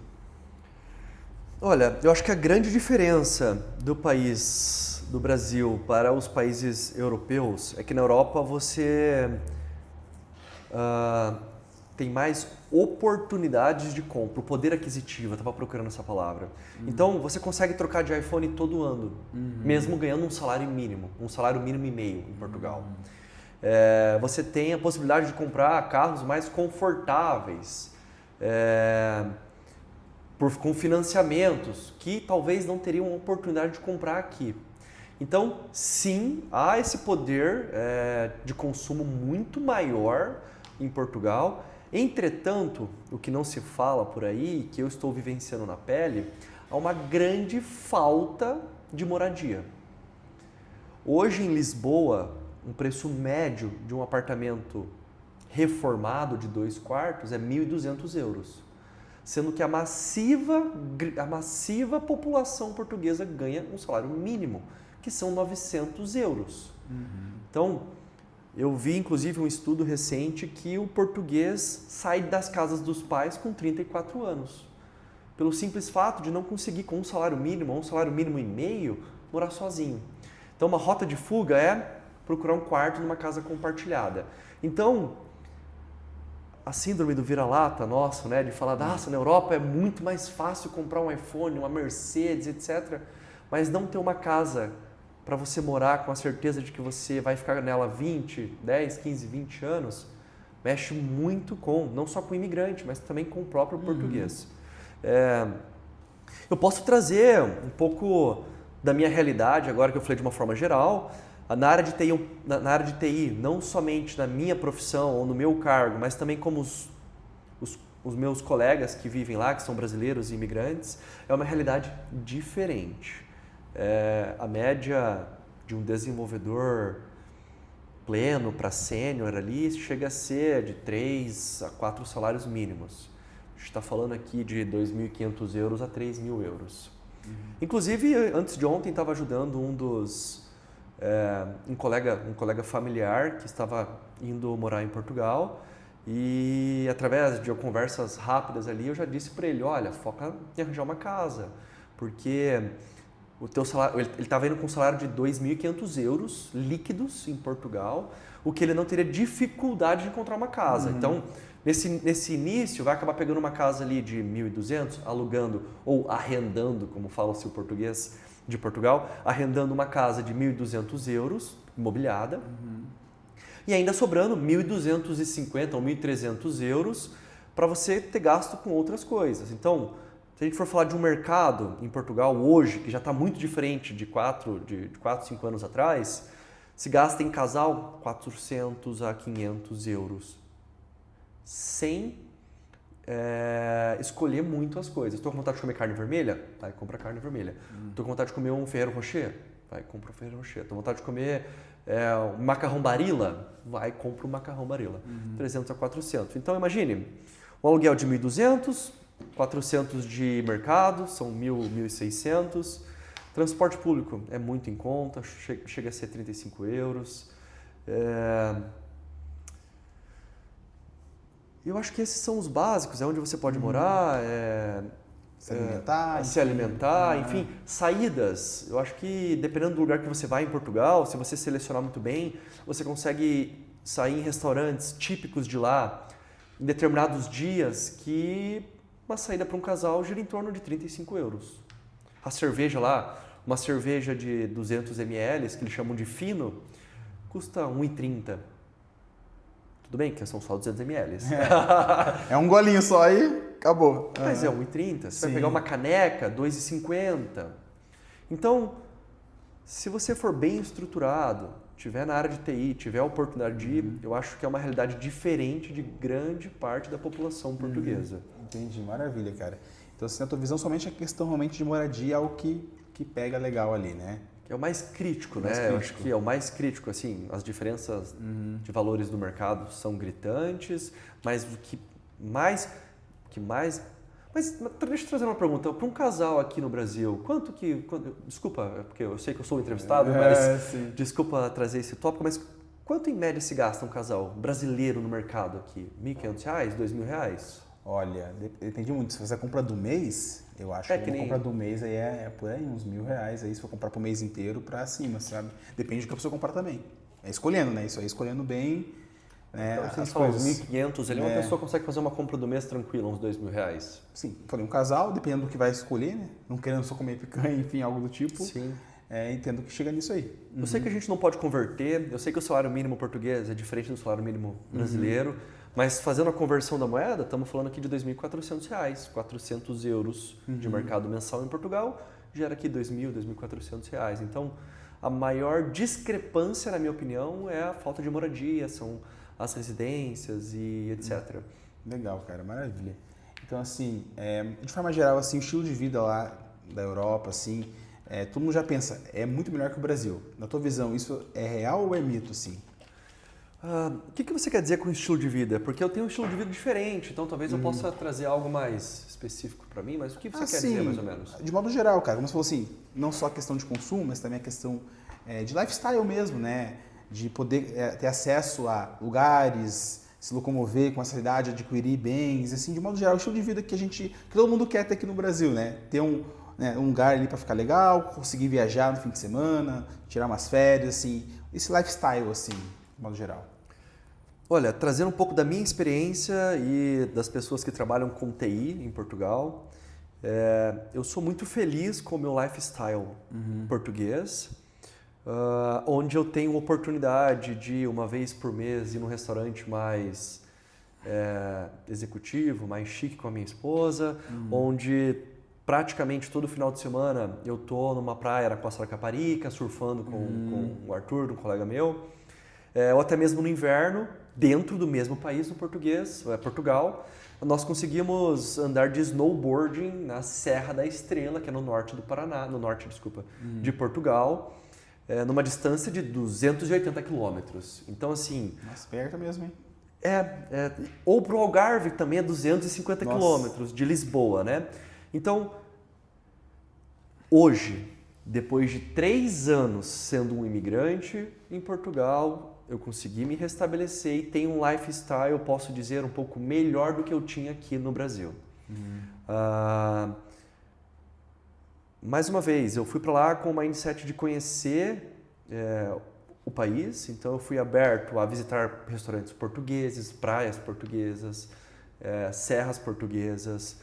Olha, eu acho que a grande diferença do Brasil para os países europeus é que na Europa você tem mais oportunidades de compra, o poder aquisitivo, eu estava procurando essa palavra. Então você consegue trocar de iPhone todo ano, mesmo ganhando um salário mínimo e meio em Portugal. Você tem a possibilidade de comprar carros mais confortáveis, com financiamentos que talvez não teriam oportunidade de comprar aqui. Então, sim, há esse poder de consumo muito maior em Portugal. Entretanto, o que não se fala por aí, que eu estou vivenciando na pele, há uma grande falta de moradia. Hoje em Lisboa, um preço médio de um apartamento reformado de 2 quartos é 1.200 euros. Sendo que a massiva população portuguesa ganha um salário mínimo, que são 900 euros. Então, eu vi inclusive um estudo recente que o português sai das casas dos pais com 34 anos. Pelo simples fato de não conseguir, com um salário mínimo ou um salário mínimo e meio, morar sozinho. Então, uma rota de fuga é procurar um quarto numa casa compartilhada. Então, a síndrome do vira-lata nosso, né, de falar, nossa, na Europa é muito mais fácil comprar um iPhone, uma Mercedes, etc. Mas não ter uma casa para você morar com a certeza de que você vai ficar nela 10, 15, 20 anos, mexe muito não só com o imigrante, mas também com o próprio português. Eu posso trazer um pouco da minha realidade, agora que eu falei de uma forma geral. Na área de TI, não somente na minha profissão ou no meu cargo, mas também como os meus colegas que vivem lá, que são brasileiros e imigrantes, é uma realidade diferente. A média de um desenvolvedor pleno para sênior ali chega a ser de 3 a 4 salários mínimos. A gente está falando aqui de 2.500 euros a 3.000 euros. Inclusive, antes de ontem, estava ajudando um colega familiar que estava indo morar em Portugal e através de conversas rápidas ali eu já disse para ele, olha, foca em arranjar uma casa, porque o teu salário, ele estava indo com um salário de 2.500 euros líquidos em Portugal, o que ele não teria dificuldade de encontrar uma casa. Então, nesse início, vai acabar pegando uma casa ali de 1.200, alugando ou arrendando, como fala-se o português de Portugal, arrendando uma casa de 1.200 euros, imobiliada, e ainda sobrando 1.250 ou 1.300 euros para você ter gasto com outras coisas. Então, se a gente for falar de um mercado em Portugal hoje, que já está muito diferente de 4, 5 anos atrás, se gasta em casal 400 a 500 euros. Sem escolher muito as coisas. Estou com vontade de comer carne vermelha? Vai, compra carne vermelha. Estou com vontade de comer um Ferrero Rocher? Vai, compra um Ferrero Rocher. Estou com vontade de comer um macarrão Barilla? Vai, compra um macarrão Barilla. 300 a 400. Então, imagine, um aluguel de 1.200, 400 de mercado, são 1.600. Transporte público é muito em conta, chega a ser 35 euros. Eu acho que esses são os básicos, é onde você pode morar, se alimentar, enfim, saídas. Eu acho que dependendo do lugar que você vai em Portugal, se você selecionar muito bem, você consegue sair em restaurantes típicos de lá em determinados dias que uma saída para um casal gira em torno de 35 euros. A cerveja lá, uma cerveja de 200 ml, que eles chamam de fino, custa 1,30. Tudo bem que são só 200 ml. É um golinho só aí, acabou. Mas é 1,30. Você vai pegar uma caneca, 2,50. Então, se você for bem estruturado, tiver na área de TI, tiver a oportunidade de ir, eu acho que é uma realidade diferente de grande parte da população portuguesa. Entendi, maravilha, cara. Então, assim, na tua visão, somente a questão realmente de moradia é o que pega legal ali, né? É o mais crítico, né? Eu acho que é o mais crítico, assim, as diferenças de valores do mercado são gritantes, mas o que mais... Mas deixa eu trazer uma pergunta. Para um casal aqui no Brasil, desculpa, porque eu sei que eu sou o entrevistado, mas desculpa trazer esse tópico, mas quanto em média se gasta um casal brasileiro no mercado aqui? R$1.500? R$2.000? Olha, depende muito. Se você compra do mês, eu acho que uma compra do mês aí é por aí, uns R$1.000. Aí se for comprar pro mês inteiro, pra cima, sabe? Depende do que a pessoa comprar também. É escolhendo, né? Isso aí, escolhendo bem, né? Então, as coisas. 1.500 ali, uma pessoa consegue fazer uma compra do mês tranquila, uns R$2.000. Sim, falei, um casal, dependendo do que vai escolher, né? Não querendo só comer picanha, enfim, algo do tipo. Sim. Entendo que chega nisso aí. Eu sei que a gente não pode converter, eu sei que o salário mínimo português é diferente do salário mínimo brasileiro, mas fazendo a conversão da moeda, estamos falando aqui de R$2.400, 400 euros de mercado mensal em Portugal, gera aqui R$2.000, R$2.400. Então, a maior discrepância, na minha opinião, é a falta de moradia, são as residências e etc. Legal, cara, maravilha. Então, assim, de forma geral, assim, o estilo de vida lá da Europa, assim, todo mundo já pensa, é muito melhor que o Brasil. Na tua visão, isso é real ou é mito, assim? O que você quer dizer com estilo de vida? Porque eu tenho um estilo de vida diferente, então talvez eu possa trazer algo mais específico para mim, mas o que você quer dizer mais ou menos? De modo geral, cara, como você falou assim, não só a questão de consumo, mas também a questão de lifestyle mesmo, né? De poder ter acesso a lugares, se locomover com facilidade, adquirir bens, assim, de modo geral, o estilo de vida que todo mundo quer ter aqui no Brasil, né? Ter um lugar ali para ficar legal, conseguir viajar no fim de semana, tirar umas férias, assim, esse lifestyle, assim, de modo geral. Olha, trazendo um pouco da minha experiência e das pessoas que trabalham com TI em Portugal, eu sou muito feliz com o meu lifestyle português, onde eu tenho oportunidade de, uma vez por mês, ir num restaurante mais executivo, mais chique com a minha esposa, onde praticamente todo final de semana eu tô numa praia na Costa da Caparica, surfando com o Arthur, um colega meu, ou até mesmo no inverno, dentro do mesmo país, no Portugal, nós conseguimos andar de snowboarding na Serra da Estrela, que é no norte de Portugal, numa distância de 280 quilômetros. Então, assim... Nossa, perto mesmo, hein? Ou pro Algarve também é 250 quilômetros de Lisboa, né? Então, Hoje, depois de 3 anos sendo um imigrante em Portugal, eu consegui me restabelecer e tenho um lifestyle, eu posso dizer, um pouco melhor do que eu tinha aqui no Brasil. Mais uma vez, eu fui para lá com o mindset de conhecer o país, então eu fui aberto a visitar restaurantes portugueses, praias portuguesas, serras portuguesas.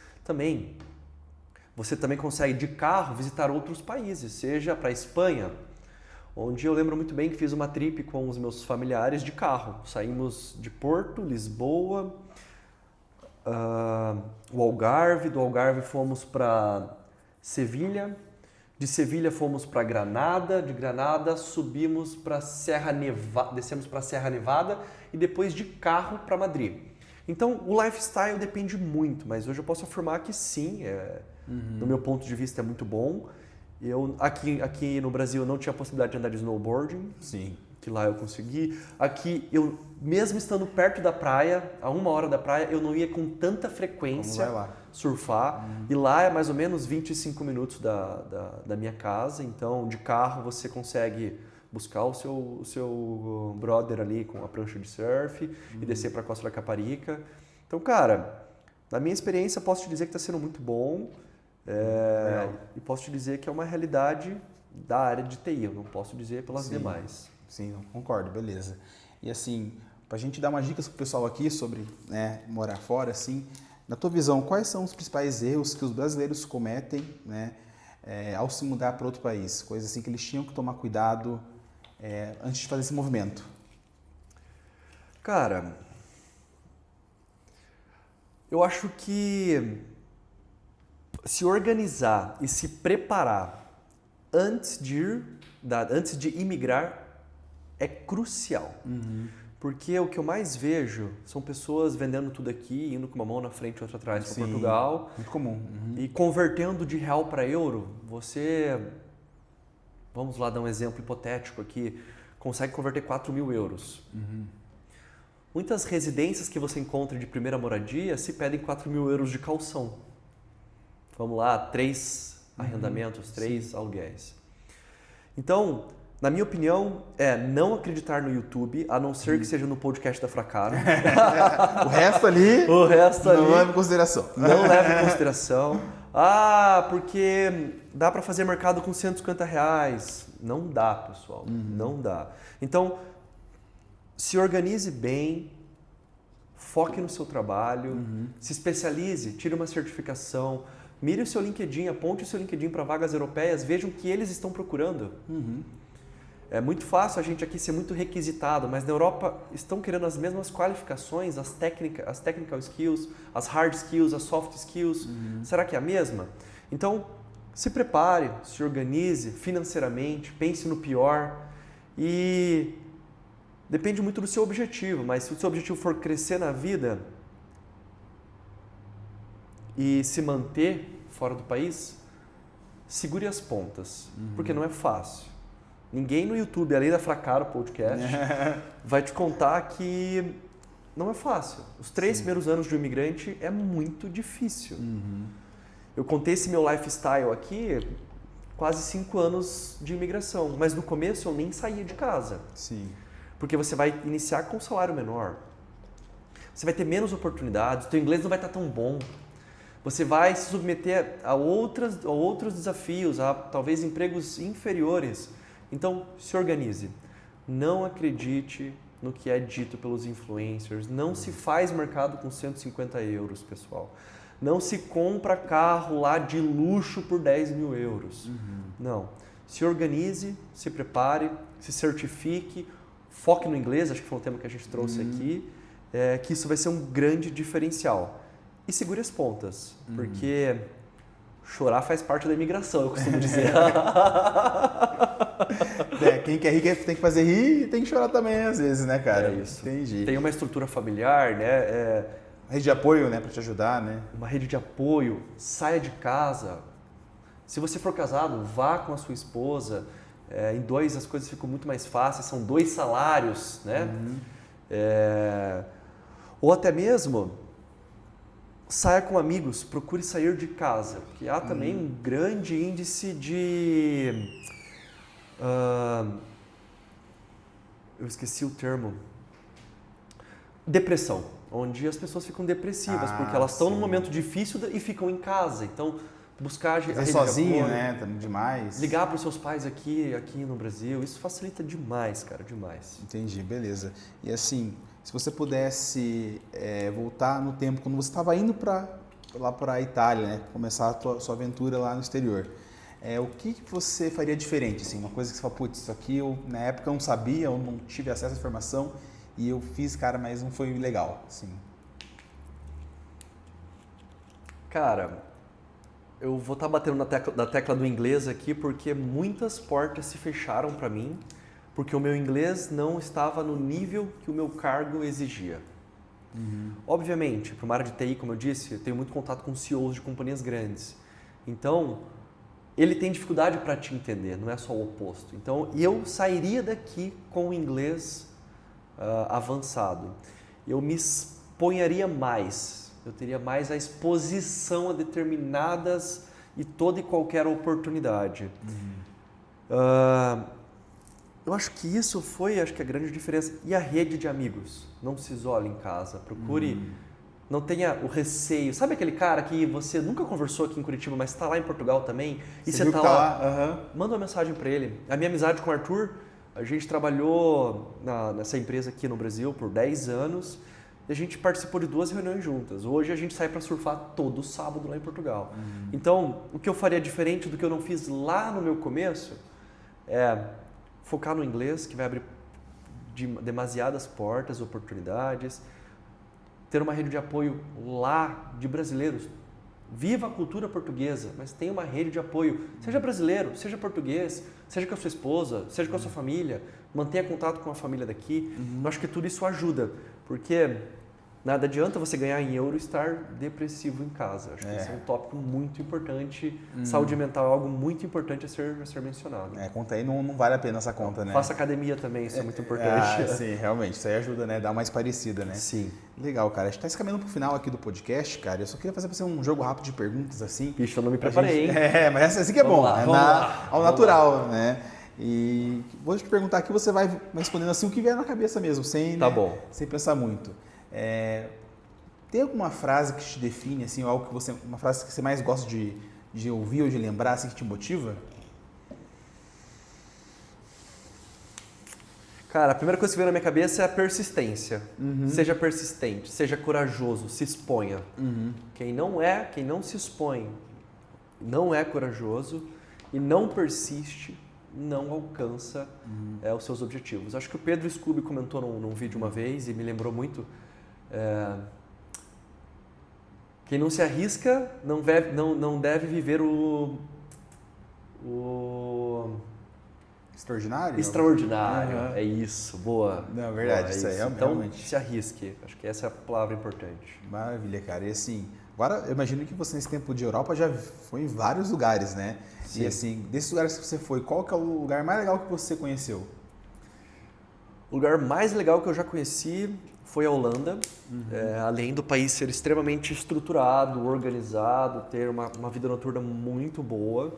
Você também consegue de carro visitar outros países, seja para a Espanha, onde eu lembro muito bem que fiz uma trip com os meus familiares de carro. Saímos de Porto, Lisboa, o Algarve, do Algarve fomos para Sevilha, de Sevilha fomos para Granada, de Granada subimos para descemos para a Serra Nevada e depois de carro para Madrid. Então o lifestyle depende muito, mas hoje eu posso afirmar que sim, do meu ponto de vista é muito bom. Eu aqui no Brasil eu não tinha a possibilidade de andar de snowboarding. Sim. Que lá eu consegui. Aqui, eu mesmo estando perto da praia, a 1 hora da praia, eu não ia com tanta frequência surfar. E lá é mais ou menos 25 minutos da minha casa. Então, de carro, você consegue buscar o seu brother ali com a prancha de surf e descer para a Costa da Caparica. Então, cara, na minha experiência, posso te dizer que está sendo muito bom. E posso te dizer que é uma realidade da área de TI. Eu não posso dizer pelas demais. Sim, concordo, beleza. E assim, para a gente dar umas dicas pro pessoal aqui sobre morar fora, assim, na tua visão, quais são os principais erros que os brasileiros cometem, ao se mudar para outro país? Coisas assim que eles tinham que tomar cuidado antes de fazer esse movimento. Cara, eu acho que se organizar e se preparar antes de imigrar é crucial. Porque o que eu mais vejo são pessoas vendendo tudo aqui, indo com uma mão na frente e outra atrás para Portugal. Muito comum. E convertendo de real para euro, vamos lá dar um exemplo hipotético aqui, consegue converter 4.000 euros. Muitas residências que você encontra de primeira moradia se pedem 4.000 euros de calção. Vamos lá, 3 arrendamentos, 3 aluguéis. Então, na minha opinião, não acreditar no YouTube, a não ser que seja no podcast da Fracaro. O resto ali não leva em consideração. Não leva em consideração. Porque dá para fazer mercado com R$150. Não dá, pessoal. Não dá. Então, se organize bem, foque no seu trabalho, se especialize, tire uma certificação, mire o seu LinkedIn, aponte o seu LinkedIn para vagas europeias, vejam o que eles estão procurando. É muito fácil a gente aqui ser muito requisitado, mas na Europa estão querendo as mesmas qualificações, as technical skills, as hard skills, as soft skills. Será que é a mesma? Então, se prepare, se organize financeiramente, pense no pior e depende muito do seu objetivo, mas se o seu objetivo for crescer na vida e se manter fora do país, segure as pontas, porque não é fácil. Ninguém no YouTube, além da Fracaro Podcast, vai te contar que não é fácil. Os 3 primeiros anos de um imigrante é muito difícil. Eu contei esse meu lifestyle aqui, quase 5 anos de imigração, mas no começo eu nem saía de casa. Sim. Porque você vai iniciar com um salário menor. Você vai ter menos oportunidades, o teu inglês não vai estar tão bom. Você vai se submeter a outros desafios, a talvez empregos inferiores. Então, se organize. Não acredite no que é dito pelos influencers. Não se faz mercado com 150 euros, pessoal. Não se compra carro lá de luxo por 10.000 euros. Não. Se organize, se prepare, se certifique, foque no inglês, acho que foi um tema que a gente trouxe aqui, que isso vai ser um grande diferencial. E segure as pontas, porque chorar faz parte da imigração, eu costumo dizer. Quem quer rir tem que fazer rir e tem que chorar também às vezes, né, cara? É isso. Entendi. Tem uma estrutura familiar, né? Rede de apoio, né, para te ajudar, né? Uma rede de apoio, saia de casa. Se você for casado, vá com a sua esposa. Em 2 as coisas ficam muito mais fáceis, são 2 salários, né? Ou até mesmo saia com amigos, procure sair de casa, porque há também um grande índice de... eu esqueci o termo. Depressão, onde as pessoas ficam depressivas, porque elas estão num momento difícil e ficam em casa. Então, buscar a rede sozinho, de apoio, né? Também demais. ligar para os seus pais aqui no Brasil, isso facilita demais, cara, demais. Entendi, beleza. E assim, se você pudesse voltar no tempo, quando você estava indo lá para a Itália, né? Começar a sua aventura lá no exterior, o que você faria diferente? Assim, uma coisa que você fala, putz, isso aqui eu na época eu não sabia, eu não tive acesso à informação e eu fiz, cara, mas não foi legal, assim. Cara, eu vou estar batendo na tecla do inglês aqui porque muitas portas se fecharam para mim porque o meu inglês não estava no nível que o meu cargo exigia. Obviamente, para uma área de TI, como eu disse, eu tenho muito contato com CEOs de companhias grandes. Então, ele tem dificuldade para te entender, não é só o oposto. Então, eu sairia daqui com o inglês avançado. Eu me exponharia mais, eu teria mais a exposição a determinadas e toda e qualquer oportunidade. Eu acho que isso foi, a grande diferença. E a rede de amigos? Não se isole em casa, procure, não tenha o receio. Sabe aquele cara que você nunca conversou aqui em Curitiba, mas está lá em Portugal também? E você está lá, manda uma mensagem para ele. A minha amizade com o Arthur, a gente trabalhou nessa empresa aqui no Brasil por 10 anos e a gente participou de 2 reuniões juntas. Hoje a gente sai para surfar todo sábado lá em Portugal. Então, o que eu faria diferente do que eu não fiz lá no meu começo é focar no inglês, que vai abrir demasiadas portas, oportunidades, ter uma rede de apoio lá de brasileiros. Viva a cultura portuguesa, mas tenha uma rede de apoio. Seja brasileiro, seja português, seja com a sua esposa, seja com a sua família, mantenha contato com a família daqui. Eu acho que tudo isso ajuda, porque nada adianta você ganhar em euro e estar depressivo em casa. Acho que esse é um tópico muito importante. Saúde mental é algo muito importante a ser mencionado. Conta aí, não vale a pena essa conta, né? Faça academia também, isso é muito importante. Sim, realmente, isso aí ajuda, né? Dá mais parecida, né? Sim. Legal, cara. A gente tá se caminhando pro final aqui do podcast, cara. Eu só queria fazer pra você um jogo rápido de perguntas, assim. Bicho, eu não me preparei, hein? Mas assim que é bom, né? Ao natural, lá. né? E vou te perguntar aqui, você vai respondendo assim o que vier na cabeça mesmo, sem pensar muito. Tem alguma frase que te define, assim, ou algo que uma frase que você mais gosta de ouvir ou de lembrar, assim, que te motiva? Cara, a primeira coisa que veio na minha cabeça é a persistência. Seja persistente, seja corajoso, se exponha. Quem não se expõe, não é corajoso e não persiste, não alcança os seus objetivos. Acho que o Pedro Scooby comentou num vídeo uma vez e me lembrou muito. Quem não se arrisca não deve viver o extraordinário. É isso, boa. Não, verdade, isso aí é então, realmente. se arrisque. Acho que essa é a palavra importante. Maravilha, cara. E assim, agora eu imagino que você nesse tempo de Europa já foi em vários lugares, né? Sim. E assim, desses lugares que você foi, qual que é o lugar mais legal que você conheceu? O lugar mais legal que eu já conheci foi a Holanda. Além do país ser extremamente estruturado, organizado, ter uma vida noturna muito boa.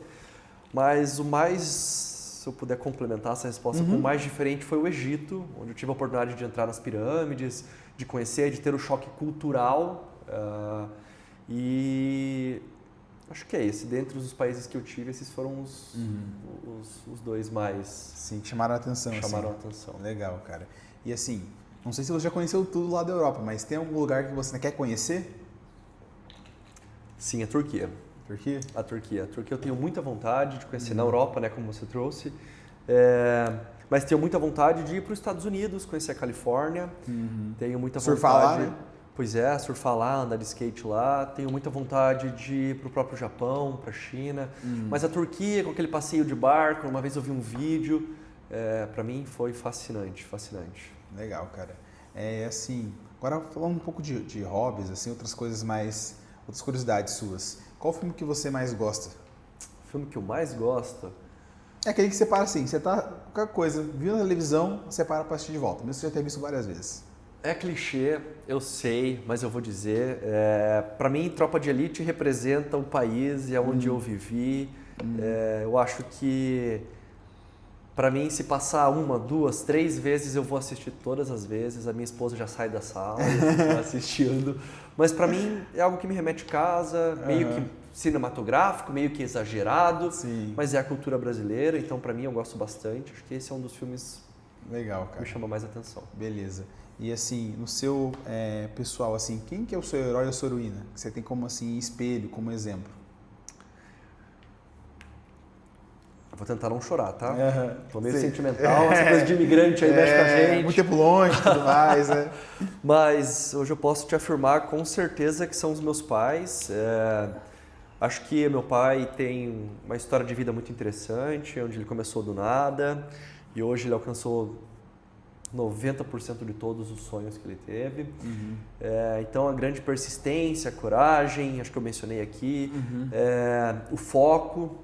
Mas o mais, se eu puder complementar essa resposta, o mais diferente foi o Egito, onde eu tive a oportunidade de entrar nas pirâmides, de conhecer, de ter o choque cultural. E acho que é esse. Dentre os países que eu tive, esses foram os 2 mais... Sim, que chamaram a atenção. Chamaram a atenção. Legal, cara. E assim, não sei se você já conheceu tudo lá da Europa, mas tem algum lugar que você quer conhecer? Sim, a Turquia. Turquia? A Turquia eu tenho muita vontade de conhecer na Europa, né, como você trouxe, mas tenho muita vontade de ir para os Estados Unidos, conhecer a Califórnia, tenho muita vontade... Surfar lá, né? Pois é, surfar lá, andar de skate lá, tenho muita vontade de ir para o próprio Japão, para a China, mas a Turquia, com aquele passeio de barco, uma vez eu vi um vídeo, para mim foi fascinante. Legal, cara. Assim, agora falando um pouco de hobbies, assim, outras curiosidades suas. Qual o filme que você mais gosta? O filme que eu mais gosto? É aquele que você para assim, você tá qualquer coisa, viu na televisão, você para pra assistir de volta, mesmo que você já tenha visto várias vezes. É clichê, eu sei, mas eu vou dizer. Para mim, Tropa de Elite representa o país e é onde eu vivi. Eu acho que, para mim, se passar 1, 2, 3 vezes, eu vou assistir todas as vezes. A minha esposa já sai da sala e fica assistindo. Mas para mim, é algo que me remete a casa, meio que cinematográfico, meio que exagerado. Sim. Mas é a cultura brasileira, então para mim eu gosto bastante. Acho que esse é um dos filmes Legal, que cara. me chama mais atenção. Beleza. E assim, no seu pessoal, assim, quem que é o seu herói ou sua heroína? Que você tem como assim espelho, como exemplo? Eu vou tentar não chorar, tá? Tô meio Sim. sentimental, essa coisa de imigrante aí mexe com a gente. Muito tempo longe e tudo mais, né? Mas hoje eu posso te afirmar com certeza que são os meus pais. Acho que meu pai tem uma história de vida muito interessante, onde ele começou do nada e hoje ele alcançou 90% de todos os sonhos que ele teve. Então, a grande persistência, a coragem, acho que eu mencionei aqui, o foco.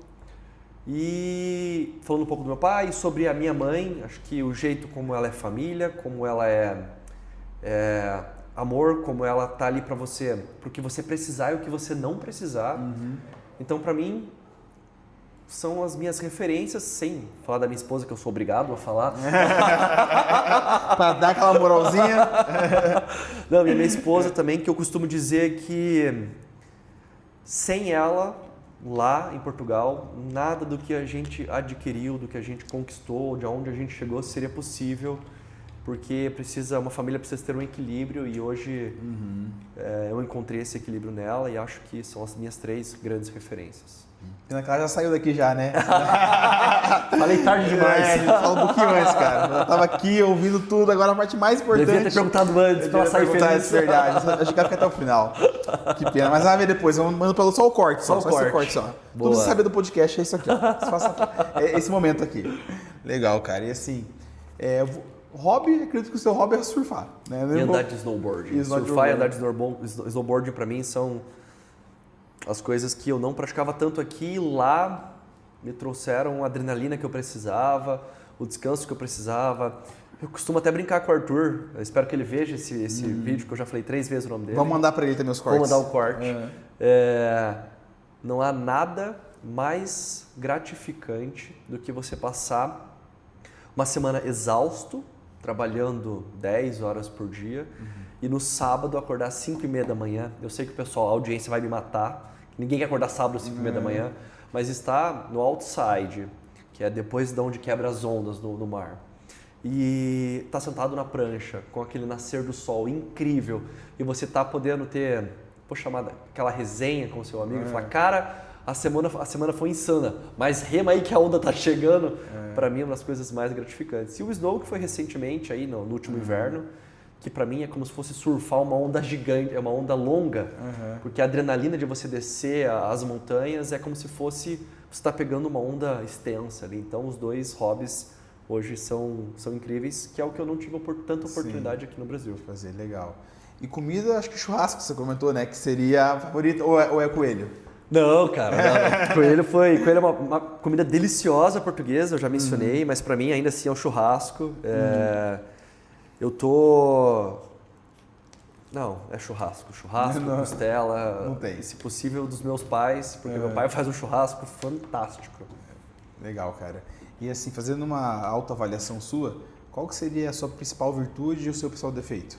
E falando um pouco do meu pai, sobre a minha mãe, acho que o jeito como ela é família, como ela é amor, como ela tá ali para você, pro que você precisar e o que você não precisar. Então, para mim, são as minhas referências, sem falar da minha esposa, que eu sou obrigado a falar. Pra dar aquela moralzinha. Não, e a minha esposa também, que eu costumo dizer que sem ela, lá em Portugal, nada do que a gente adquiriu, do que a gente conquistou, de onde a gente chegou seria possível, porque uma família precisa ter um equilíbrio e hoje eu encontrei esse equilíbrio nela e acho que são as minhas 3 grandes referências. Pena que ela já saiu daqui já, né? Falei tarde demais. A gente falou um pouquinho antes, cara. Ela tava aqui ouvindo tudo, agora a parte mais importante. Devia ter perguntado antes pra ela sair feliz. Isso, verdade. Acho que ela fica até o final. Que pena. Mas ela vai ver depois. Eu mando só o corte. Só o corte. Tudo que você sabe do podcast é isso aqui. É esse momento aqui. Legal, cara. E assim, hobby, acredito que o seu hobby é surfar. Né? E andar de snowboard. Surfar e andar de snowboard pra mim são as coisas que eu não praticava tanto aqui. Lá me trouxeram a adrenalina que eu precisava, o descanso que eu precisava. Eu costumo até brincar com o Arthur. Eu espero que ele veja esse vídeo, que eu já falei 3 vezes o nome dele. Vamos mandar pra ele também os cortes. Vou mandar o corte. Não há nada mais gratificante do que você passar uma semana exausto, trabalhando 10 horas por dia, e no sábado acordar às 5h30 da manhã. Eu sei que o pessoal, a audiência vai me matar, ninguém quer acordar sábado às 5h30 da manhã, mas está no outside, que é depois de onde quebra as ondas no mar. E tá sentado na prancha, com aquele nascer do sol incrível, e você tá podendo ter, vou chamar aquela resenha com o seu amigo, e falar, cara, a semana foi insana, mas rema aí que a onda tá chegando. Para mim é uma das coisas mais gratificantes. E o snow, que foi recentemente aí no último inverno, que para mim é como se fosse surfar uma onda gigante, é uma onda longa, porque a adrenalina de você descer as montanhas é como se fosse você tá pegando uma onda extensa ali. Então os 2 hobbies hoje são incríveis, que é o que eu não tive tanta oportunidade aqui no Brasil. Fazer, legal. E comida, acho que churrasco, você comentou, né? Que seria a favorita, ou é coelho? Não, cara, não. Coelho é uma comida deliciosa portuguesa, eu já mencionei, mas para mim ainda assim é um churrasco. Eu tô... Não, é churrasco, costela, não tem. Se possível dos meus pais, porque meu pai faz um churrasco fantástico. Legal, cara. E assim, fazendo uma autoavaliação sua, qual que seria a sua principal virtude e o seu principal defeito?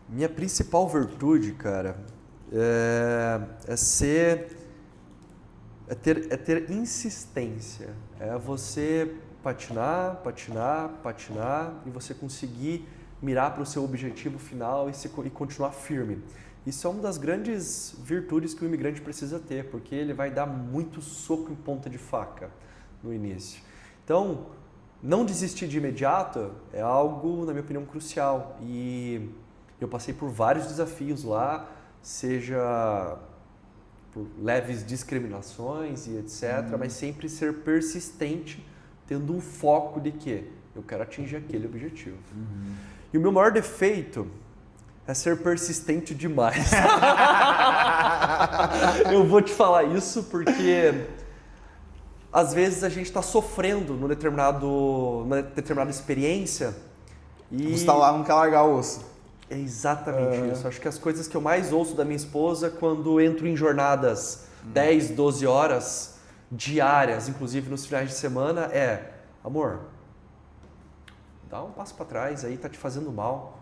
Minha principal virtude, cara, é ter insistência. É você patinar e você conseguir mirar para o seu objetivo final e continuar firme. Isso é uma das grandes virtudes que o imigrante precisa ter, porque ele vai dar muito soco em ponta de faca no início. Então, não desistir de imediato é algo, na minha opinião, crucial. E eu passei por vários desafios lá, seja por leves discriminações e etc., mas sempre ser persistente, tendo um foco de que eu quero atingir aquele objetivo. E o meu maior defeito é ser persistente demais. Eu vou te falar isso porque às vezes a gente está sofrendo numa determinada experiência E Você tá lá, não quer largar o osso. é exatamente isso. Acho que as coisas que eu mais ouço da minha esposa quando entro em jornadas 10, 12 horas diárias, inclusive nos finais de semana, é: amor, dá um passo para trás, aí tá te fazendo mal.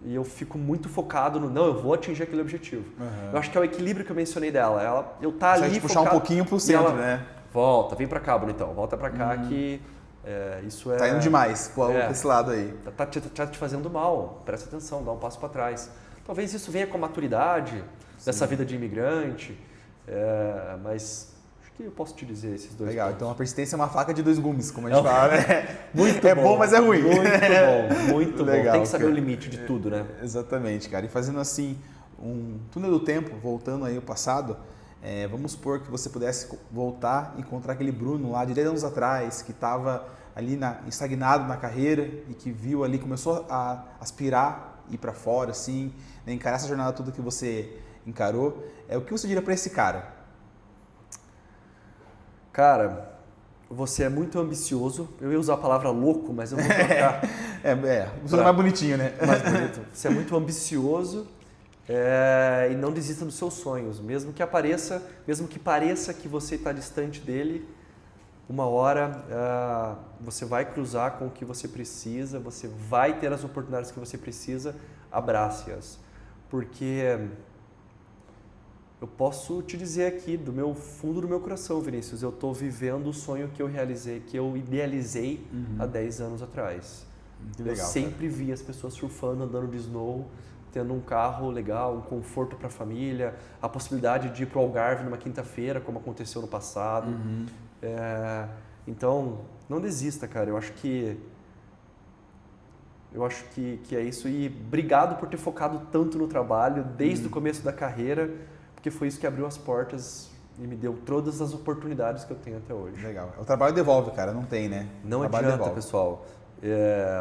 E eu fico muito focado no, não, eu vou atingir aquele objetivo. Eu acho que é o equilíbrio que eu mencionei dela. Eu tá Você ali vai te puxar um focado, pouquinho pro e centro, ela, né? Volta, vem pra cá, bonitão. Volta pra cá que isso é... Tá indo demais pra esse lado aí. Tá te fazendo mal. Presta atenção, dá um passo pra trás. Talvez isso venha com a maturidade dessa vida de imigrante, mas acho que eu posso te dizer esses dois Legal, pontos. então a persistência é uma faca de 2 gumes, como a gente fala, né? Muito é bom, mas é ruim. Muito Legal, bom. Tem que saber cara. o limite de tudo, né? Exatamente, cara. E fazendo assim, um túnel do tempo, voltando aí ao passado, vamos supor que você pudesse voltar e encontrar aquele Bruno lá de 10 anos atrás, que estava ali estagnado na carreira e que viu ali, começou a aspirar, ir para fora, assim, né, encarar essa jornada toda que você encarou. O que você diria para esse cara? Cara, você é muito ambicioso. Eu ia usar a palavra louco, mas eu vou trocar. Você é mais bonitinho, né? Mais bonito. Você é muito ambicioso e não desista dos seus sonhos. Mesmo que pareça que você está distante dele, uma hora você vai cruzar com o que você precisa, você vai ter as oportunidades que você precisa, abrace-as. Porque eu posso te dizer aqui, do meu fundo do meu coração, Vinícius, eu estou vivendo o sonho que eu realizei, que eu idealizei há 10 anos atrás. Que legal, eu sempre vi as pessoas surfando, andando de snow, tendo um carro legal, um conforto para a família, a possibilidade de ir para o Algarve numa quinta-feira, como aconteceu no passado. Então, não desista, cara. Eu acho que é isso. E obrigado por ter focado tanto no trabalho desde o começo da carreira, porque foi isso que abriu as portas e me deu todas as oportunidades que eu tenho até hoje. Legal. O trabalho devolve, cara. Não tem, né? Não adianta, pessoal.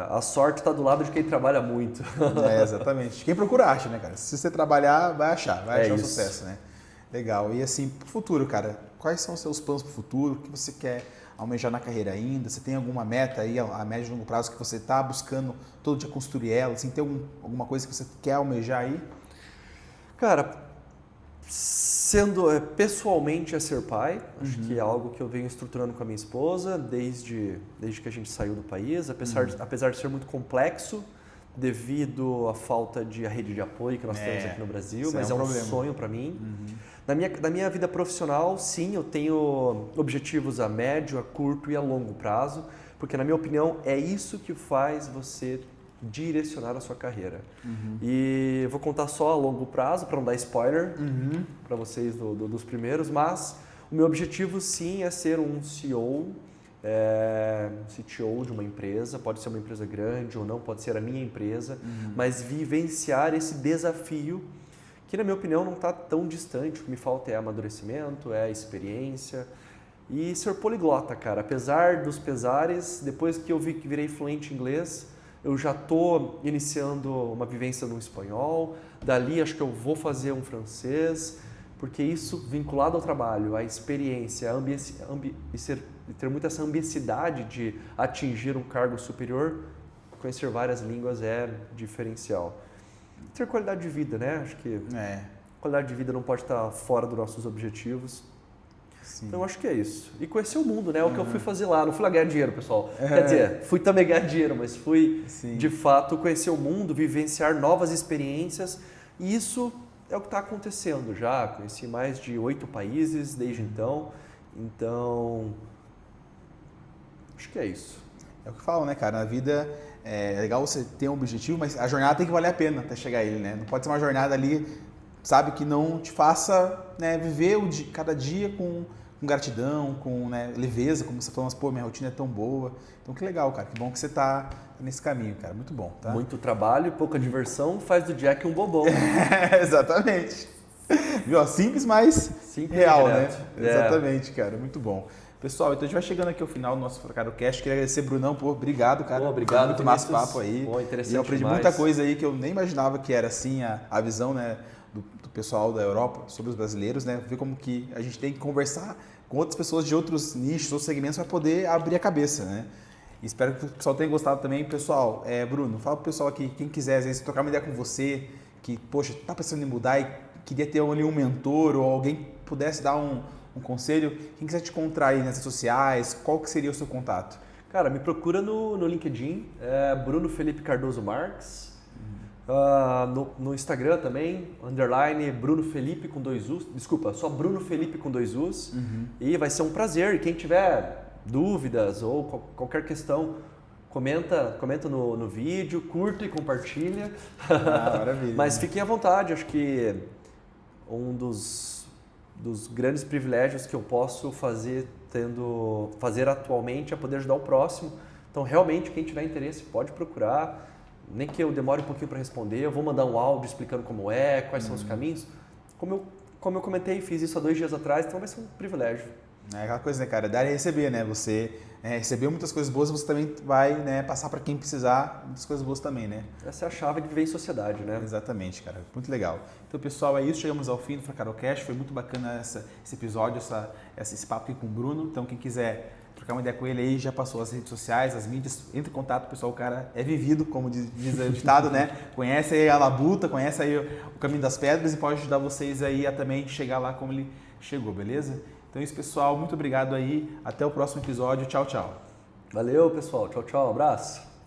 A sorte está do lado de quem trabalha muito. Exatamente. Quem procura acha, né, cara? Se você trabalhar, vai achar o isso. sucesso, né? Legal. E assim, pro futuro, cara, quais são os seus planos pro futuro? O que você quer almejar na carreira ainda? Você tem alguma meta aí a médio e longo prazo que você está buscando todo dia construir ela? Assim, tem alguma coisa que você quer almejar aí? Cara, sendo pessoalmente a ser pai, acho que é algo que eu venho estruturando com a minha esposa desde que a gente saiu do país, apesar de ser muito complexo devido à falta de rede de apoio que nós temos aqui no Brasil, mas é um sonho para mim. Na minha vida profissional, sim, eu tenho objetivos a médio, a curto e a longo prazo, porque na minha opinião é isso que faz você direcionar a sua carreira. E vou contar só a longo prazo, para não dar spoiler para vocês dos primeiros, mas o meu objetivo sim é ser um CEO, CTO de uma empresa, pode ser uma empresa grande ou não, pode ser a minha empresa, mas vivenciar esse desafio que na minha opinião não está tão distante. O que me falta é amadurecimento, é experiência e ser poliglota, cara. Apesar dos pesares, depois que eu virei fluente em inglês, eu já estou iniciando uma vivência no espanhol, dali acho que eu vou fazer um francês, porque isso vinculado ao trabalho, a experiência, e ter muita essa ambicidade de atingir um cargo superior, conhecer várias línguas é diferencial. Ter qualidade de vida, né? Acho que qualidade de vida não pode estar fora dos nossos objetivos. Sim. Então, acho que é isso. E conhecer o mundo, né? O que eu fui fazer lá. Não fui lá ganhar dinheiro, pessoal. Quer dizer, fui também ganhar dinheiro, mas fui, de fato, conhecer o mundo, vivenciar novas experiências. E isso é o que está acontecendo já. Conheci mais de 8 países desde então. Então, acho que é isso. É o que eu falo, né, cara? Na vida é legal você ter um objetivo, mas a jornada tem que valer a pena até chegar a ele, né? Não pode ser uma jornada ali, sabe, que não te faça, né, viver cada dia com gratidão, com, né, leveza, como você falou, mas, pô, minha rotina é tão boa. Então, que legal, cara. Que bom que você tá nesse caminho, cara. Muito bom, tá? Muito trabalho, pouca diversão, faz do Jack um bobão. Exatamente. Viu? Simples, mas real, né? Exatamente, cara. Muito bom. Pessoal, então a gente vai chegando aqui ao final do nosso FracaroCast. Queria agradecer, Brunão, obrigado, cara. Obrigado, muito massa papo aí. Interessante e eu aprendi demais. muita coisa aí que eu nem imaginava que era assim a visão, né, do pessoal da Europa sobre os brasileiros, né? Ver como que a gente tem que conversar com outras pessoas de outros nichos, outros segmentos para poder abrir a cabeça, né? Espero que o pessoal tenha gostado também. Pessoal, Bruno, fala pro pessoal aqui, quem quiser às vezes trocar uma ideia com você, que, poxa, tá pensando em mudar e queria ter ali um mentor ou alguém que pudesse dar um conselho, quem quiser te encontrar aí nas redes sociais, qual que seria o seu contato? Cara, me procura no LinkedIn, Bruno Felipe Cardoso Marques. No Instagram também, _ Bruno Felipe com 2 U's. Desculpa, só Bruno Felipe com 2 U's. E vai ser um prazer. E quem tiver dúvidas ou qualquer questão, comenta no vídeo, curta e compartilha. Maravilha. Mas fiquem à vontade, acho que um dos grandes privilégios que eu posso fazer atualmente é poder ajudar o próximo. Então, realmente, quem tiver interesse pode procurar, nem que eu demore um pouquinho para responder, eu vou mandar um áudio explicando como quais são os caminhos. Como eu comentei, fiz isso há 2 dias atrás, então vai ser um privilégio. É aquela coisa, né, cara? Dar e receber, né? Você recebeu muitas coisas boas, você também vai, né, passar para quem precisar muitas coisas boas também, né? Essa é a chave de viver em sociedade, né? Exatamente, cara. Muito legal. Então, pessoal, é isso. Chegamos ao fim do Fracarocast. Foi muito bacana esse episódio, esse papo aqui com o Bruno. Então, quem quiser trocar uma ideia com ele aí, já passou as redes sociais, as mídias, entre em contato, pessoal. O cara é vivido, como diz o ditado, né? Conhece aí a labuta, conhece aí o caminho das pedras e pode ajudar vocês aí a também chegar lá como ele chegou, beleza? Então é isso, pessoal. Muito obrigado aí. Até o próximo episódio. Tchau, tchau. Valeu, pessoal. Tchau, tchau. Abraço.